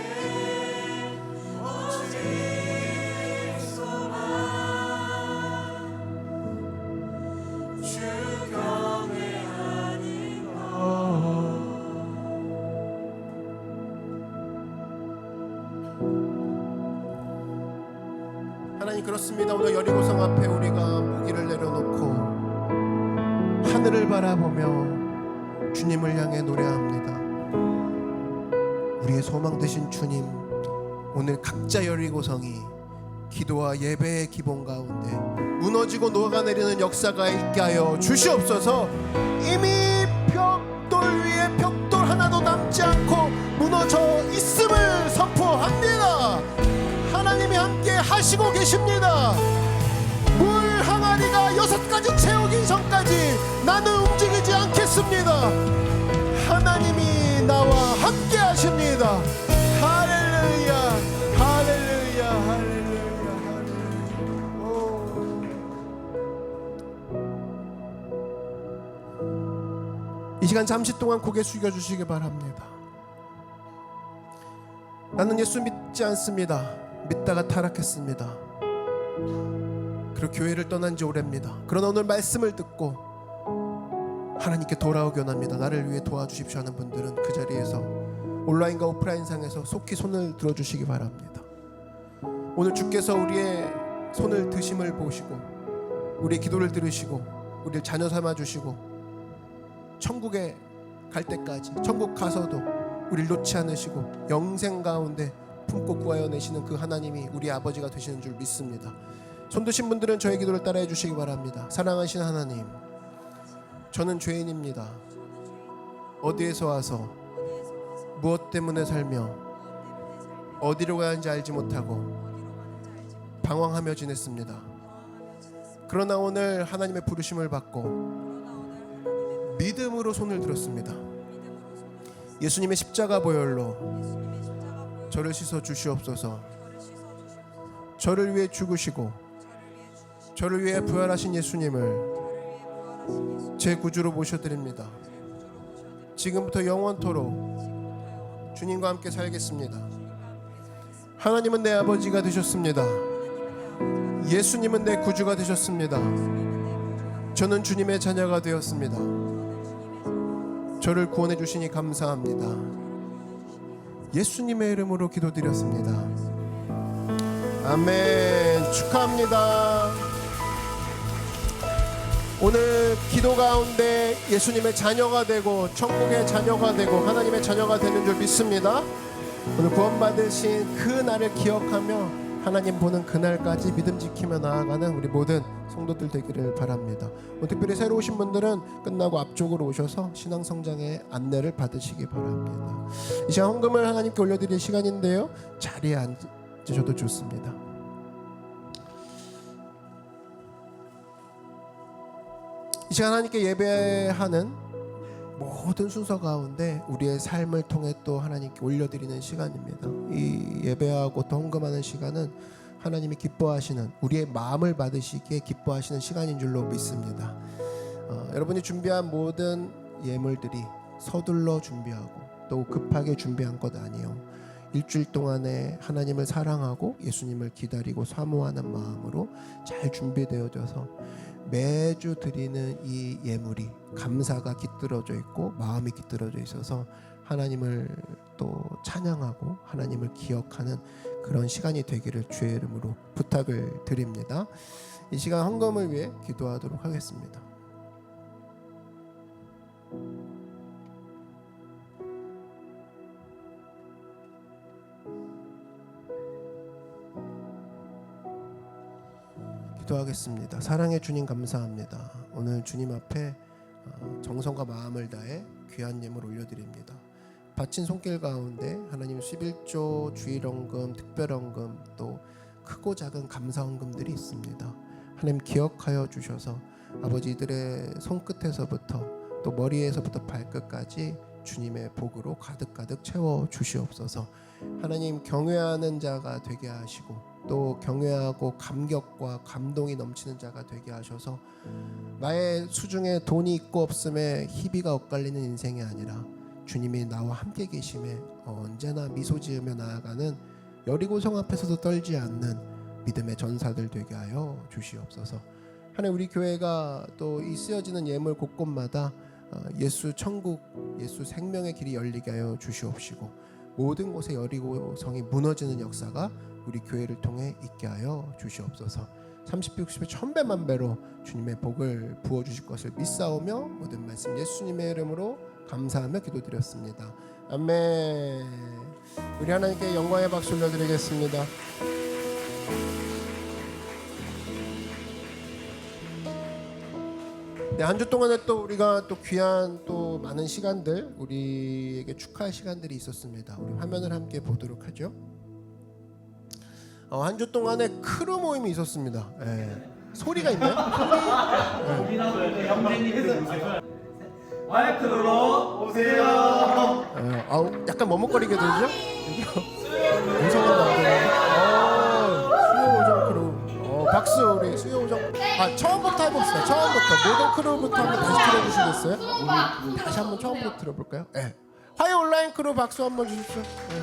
오직 소망 주 경외하는 것. 하나님 그렇습니다. 오늘 여리고성 앞에 우리가 무기를 내려놓고 하늘을 바라보며 주님을 향해 노래합니다. 우리의 소망 되신 주님, 오늘 각자 여리고성이 기도와 예배의 기본 가운데 무너지고 녹아내리는 역사가 있게 하여 주시옵소서. 이미 벽돌 위에 벽돌 하나도 남지 않고 무너져 있음을 선포합니다. 하나님이 함께 하시고 계십니다. 물 항아리가 6 6가지 채우기 전까지 나는 움직이지 않겠습니다. 하나님이 나와 함께 하십니다. 할렐루야, 할렐루야, 할렐루야, 할렐루야. 이 시간 잠시 동안 고개 숙여 주시기 바랍니다. 나는 예수 믿지 않습니다. 믿다가 타락했습니다. 그리고 교회를 떠난 지 오래입니다. 그러나 오늘 말씀을 듣고 하나님께 돌아오기 원합니다. 나를 위해 도와주십시오 하는 분들은 그 자리에서 온라인과 오프라인상에서 속히 손을 들어주시기 바랍니다. 오늘 주께서 우리의 손을 드심을 보시고 우리의 기도를 들으시고 우리를 자녀 삼아주시고 천국에 갈 때까지 천국 가서도 우리를 놓지 않으시고 영생 가운데 품고 구하여내시는 그 하나님이 우리 아버지가 되시는 줄 믿습니다. 손 드신 분들은 저의 기도를 따라해 주시기 바랍니다. 사랑하신 하나님, 저는 죄인입니다. 어디에서 와서 무엇 때문에 살며 어디로 가야 하는지 알지 못하고 방황하며 지냈습니다. 그러나 오늘 하나님의 부르심을 받고 믿음으로 손을 들었습니다. 예수님의 십자가 보혈로 저를 씻어 주시옵소서. 저를 위해 죽으시고 저를 위해 부활하신 예수님을 제 구주로 모셔드립니다. 지금부터 영원토록 주님과 함께 살겠습니다. 하나님은 내 아버지가 되셨습니다. 예수님은 내 구주가 되셨습니다. 저는 주님의 자녀가 되었습니다. 저를 구원해 주시니 감사합니다. 예수님의 이름으로 기도드렸습니다. 아멘. 축하합니다. 오늘 기도 가운데 예수님의 자녀가 되고 천국의 자녀가 되고 하나님의 자녀가 되는 줄 믿습니다. 오늘 구원받으신 그 날을 기억하며 하나님 보는 그날까지 믿음 지키며 나아가는 우리 모든 성도들 되기를 바랍니다. 특별히 새로 오신 분들은 끝나고 앞쪽으로 오셔서 신앙성장의 안내를 받으시기 바랍니다. 이 시간 헌금을 하나님께 올려드릴 시간인데요, 자리에 앉으셔도 좋습니다. 이 시간 하나님께 예배하는 모든 순서 가운데 우리의 삶을 통해 또 하나님께 올려드리는 시간입니다. 이 예배하고 또 헌금하는 시간은 하나님이 기뻐하시는, 우리의 마음을 받으시기에 기뻐하시는 시간인 줄로 믿습니다. 여러분이 준비한 모든 예물들이 서둘러 준비하고 또 급하게 준비한 것 아니에요. 일주일 동안에 하나님을 사랑하고 예수님을 기다리고 사모하는 마음으로 잘 준비되어져서 매주 드리는 이 예물이 감사가 깃들어져 있고 마음이 깃들어져 있어서 하나님을 또 찬양하고 하나님을 기억하는 그런 시간이 되기를 주의 이름으로 부탁을 드립니다. 이 시간 헌금을 위해 기도하도록 하겠습니다. 기도하겠습니다. 사랑의 주님 감사합니다. 오늘 주님 앞에 정성과 마음을 다해 귀한 예물 올려드립니다. 바친 손길 가운데 하나님 11조 주일헌금, 특별헌금, 또 크고 작은 감사헌금들이 있습니다. 하나님 기억하여 주셔서 아버지 이들의 손끝에서부터 또 머리에서부터 발끝까지 주님의 복으로 가득가득 채워 주시옵소서. 하나님 경외하는 자가 되게 하시고 또 경외하고 감격과 감동이 넘치는 자가 되게 하셔서 나의 수중에 돈이 있고 없음에 희비가 엇갈리는 인생이 아니라 주님이 나와 함께 계심에 언제나 미소 지으며 나아가는 여리고성 앞에서도 떨지 않는 믿음의 전사들 되게 하여 주시옵소서. 하나님 우리 교회가 또 이 쓰여지는 예물 곳곳마다 예수 천국, 예수 생명의 길이 열리게 하여 주시옵시고 모든 곳에 여리고성이 무너지는 역사가 우리 교회를 통해 있게 하여 주시옵소서. 30배, 60배, 1000배, 만배로 주님의 복을 부어주실 것을 믿사오며 모든 말씀 예수님의 이름으로 감사하며 기도드렸습니다. 아멘. 우리 하나님께 영광의 박수 올려드리겠습니다. 네, 한 주 동안에 또 우리가 또 귀한 또 많은 시간들, 우리에게 축하할 시간들이 있었습니다. 우리 화면을 함께 보도록 하죠. 한 주 동안에 크루 모임이 있었습니다. 네. 소리가 있나요? 마이크로 오세요. 아우 약간 머뭇거리게 되죠? 무서운 남자. 수요 오정 크루. 박수 우리 수요 오정. 처음부터 해봅시다. 처음부터 모든 크루부터 한번 다시 들어주시겠어요? 우리 다시 한번 처음부터 들어볼까요? 네. 화요 온라인 크루 박수 한번 주십시오. 네.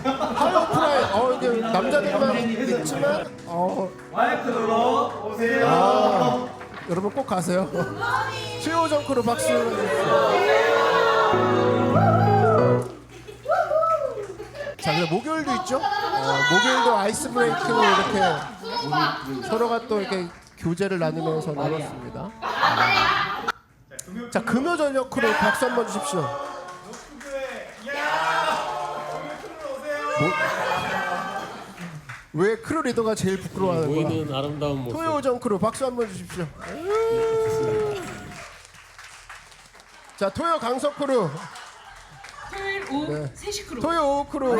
화요 오프라인. 이게 남자들만 있지만 마이크로 오세요. 여러분 꼭 가세요. 수요 오정 크루 박수. 자, 그래서 목요일도 있죠. 목요일도 아이스 브레이킹을 이렇게 서로가 또 이렇게 교제를 나누면서 나눴습니다. 자, 금요 저녁 크루 박수 한번 주십시오. 왜 크루 리더가 제일 부끄러워하는 거야? 보이는 아름다운 모습. 토요 오정 크루 박수 한번 주십시오. 자, 토요 강석 크루. 토요일 오후 네. 3시 크루. 토요 오후 크루.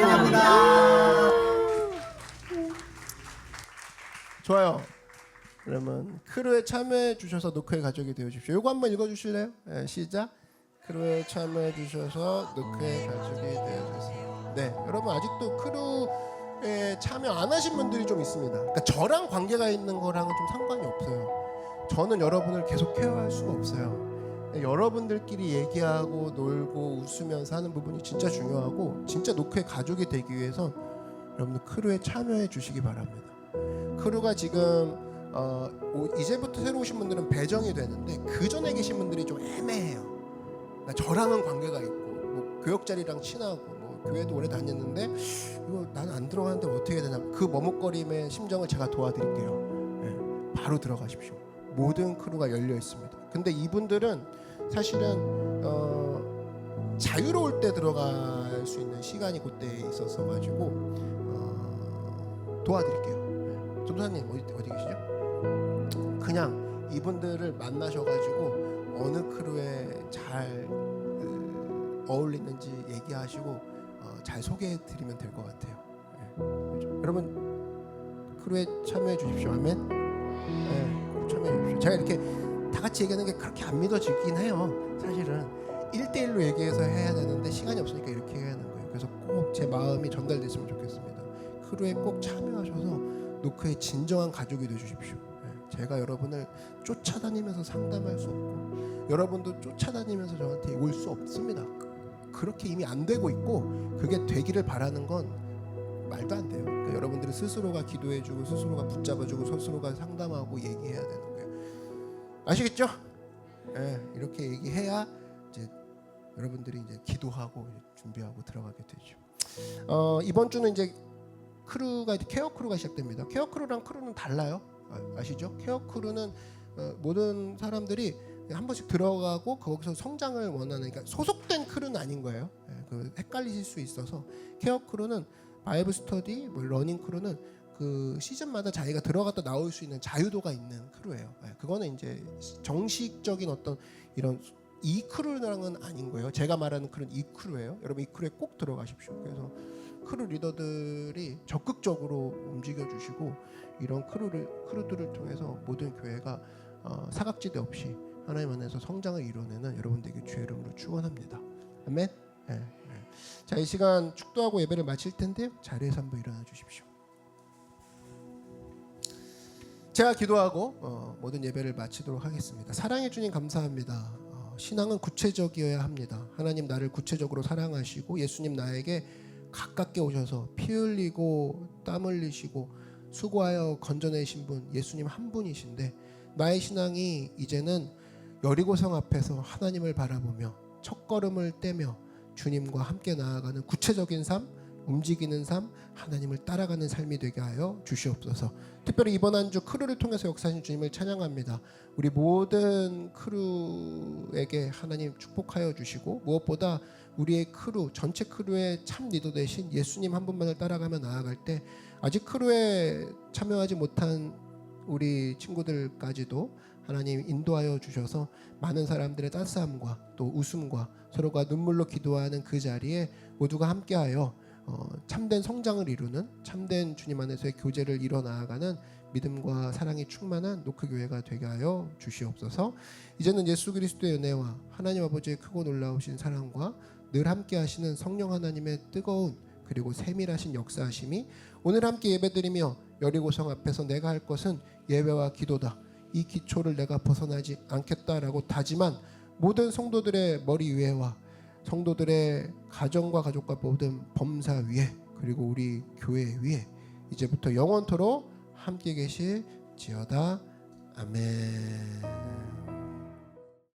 좋아요. 그러면 크루에 참여해 주셔서 노크의 가족이 되어 주십시오. 요거 한번 읽어 주실래요? 네, 시작. 크루에 참여해 주셔서 노크의 가족이 되어 주세요. 네, 여러분 아직도 크루에 참여 안 하신 분들이 좀 있습니다. 그러니까 저랑 관계가 있는 거랑은 좀 상관이 없어요. 저는 여러분을 계속 케어할 수가 없어요. 여러분들끼리 얘기하고 놀고 웃으면서 하는 부분이 진짜 중요하고, 진짜 노크의 가족이 되기 위해서 여러분들 크루에 참여해 주시기 바랍니다. 크루가 지금 이제부터 새로 오신 분들은 배정이 되는데 그 전에 계신 분들이 좀 애매해요. 그러니까 저랑은 관계가 있고 뭐 교역자리랑 친하고 뭐 교회도 오래 다녔는데 이거 나는 안 들어가는데 어떻게 해야 되나, 그 머뭇거림의 심정을 제가 도와드릴게요. 네, 바로 들어가십시오. 모든 크루가 열려 있습니다. 근데 이분들은 사실은 자유로울 때 들어갈 수 있는 시간이 그때 있었어 가지고 도와드릴게요. 네. 점사님 어디 계시죠? 그냥 이분들을 만나셔가지고 어느 크루에 잘 어울리는지 얘기하시고 잘 소개해드리면 될 것 같아요. 네. 그렇죠? 여러분 크루에 참여해 주십시오. 아멘. 네, 참여해 주십시오. 제가 이렇게 다 같이 얘기하는 게 그렇게 안 믿어지긴 해요. 사실은 1대1로 얘기해서 해야 되는데 시간이 없으니까 이렇게 해야 하는 거예요. 그래서 꼭 제 마음이 전달됐으면 좋겠습니다. 크루에 꼭 참여하셔서 노크의 진정한 가족이 되주십시오. 제가 여러분을 쫓아다니면서 상담할 수 없고 여러분도 쫓아다니면서 저한테 올 수 없습니다. 그렇게 이미 안 되고 있고, 그게 되기를 바라는 건 말도 안 돼요. 그러니까 여러분들이 스스로가 기도해주고 스스로가 붙잡아주고 스스로가 상담하고 얘기해야 되는 거예요. 아시겠죠? 네, 이렇게 얘기해야 이제 여러분들이 이제 기도하고 준비하고 들어가게 되죠. 이번 주는 이제 크루가 이제 케어 크루가 시작됩니다. 케어 크루랑 크루는 달라요. 아시죠? 케어 크루는 모든 사람들이 한 번씩 들어가고 거기서 성장을 원하는, 그러니까 소속된 크루는 아닌 거예요. 그 헷갈리실 수 있어서 케어 크루는 바이블 스터디, 뭐 러닝 크루는 그 시즌마다 자기가 들어갔다 나올 수 있는 자유도가 있는 크루예요. 그거는 이제 정식적인 어떤 이런 이 크루랑은 아닌 거예요. 제가 말하는 크루는 이 크루예요. 여러분 이 크루에 꼭 들어가십시오. 그래서 크루 리더들이 적극적으로 움직여 주시고 이런 크루들을 통해서 모든 교회가 사각지대 없이 하나님 안에서 성장을 이뤄내는 여러분들에게 주의 이름으로 축원합니다. 아멘. 네, 네. 자, 이 시간 축도하고 예배를 마칠 텐데요. 자리에서 한번 일어나 주십시오. 제가 기도하고 모든 예배를 마치도록 하겠습니다. 사랑해 주님 감사합니다. 신앙은 구체적이어야 합니다. 하나님 나를 구체적으로 사랑하시고 예수님 나에게 가깝게 오셔서 피 흘리고 땀 흘리시고 수고하여 건져내신 분 예수님 한 분이신데, 나의 신앙이 이제는 여리고성 앞에서 하나님을 바라보며 첫걸음을 떼며 주님과 함께 나아가는 구체적인 삶, 움직이는 삶, 하나님을 따라가는 삶이 되게 하여 주시옵소서. 특별히 이번 한 주 크루를 통해서 역사하신 주님을 찬양합니다. 우리 모든 크루에게 하나님 축복하여 주시고, 무엇보다 우리의 크루, 전체 크루의 참 리더 되신 예수님 한 분만을 따라가며 나아갈 때 아직 크루에 참여하지 못한 우리 친구들까지도 하나님 인도하여 주셔서 많은 사람들의 따스함과 또 웃음과 서로가 눈물로 기도하는 그 자리에 모두가 함께하여 참된 성장을 이루는 참된 주님 안에서의 교제를 이뤄 나아가는 믿음과 사랑이 충만한 노크교회가 되게 하여 주시옵소서. 이제는 예수 그리스도의 은혜와 하나님 아버지의 크고 놀라우신 사랑과 늘 함께 하시는 성령 하나님의 뜨거운 그리고 세밀하신 역사하심이 오늘 함께 예배드리며 여리고성 앞에서 내가 할 것은 예배와 기도다, 이 기초를 내가 벗어나지 않겠다라고 다짐한 모든 성도들의 머리 위에와 성도들의 가정과 가족과 모든 범사 위에 그리고 우리 교회 위에 이제부터 영원토록 함께 계실지어다. 아멘.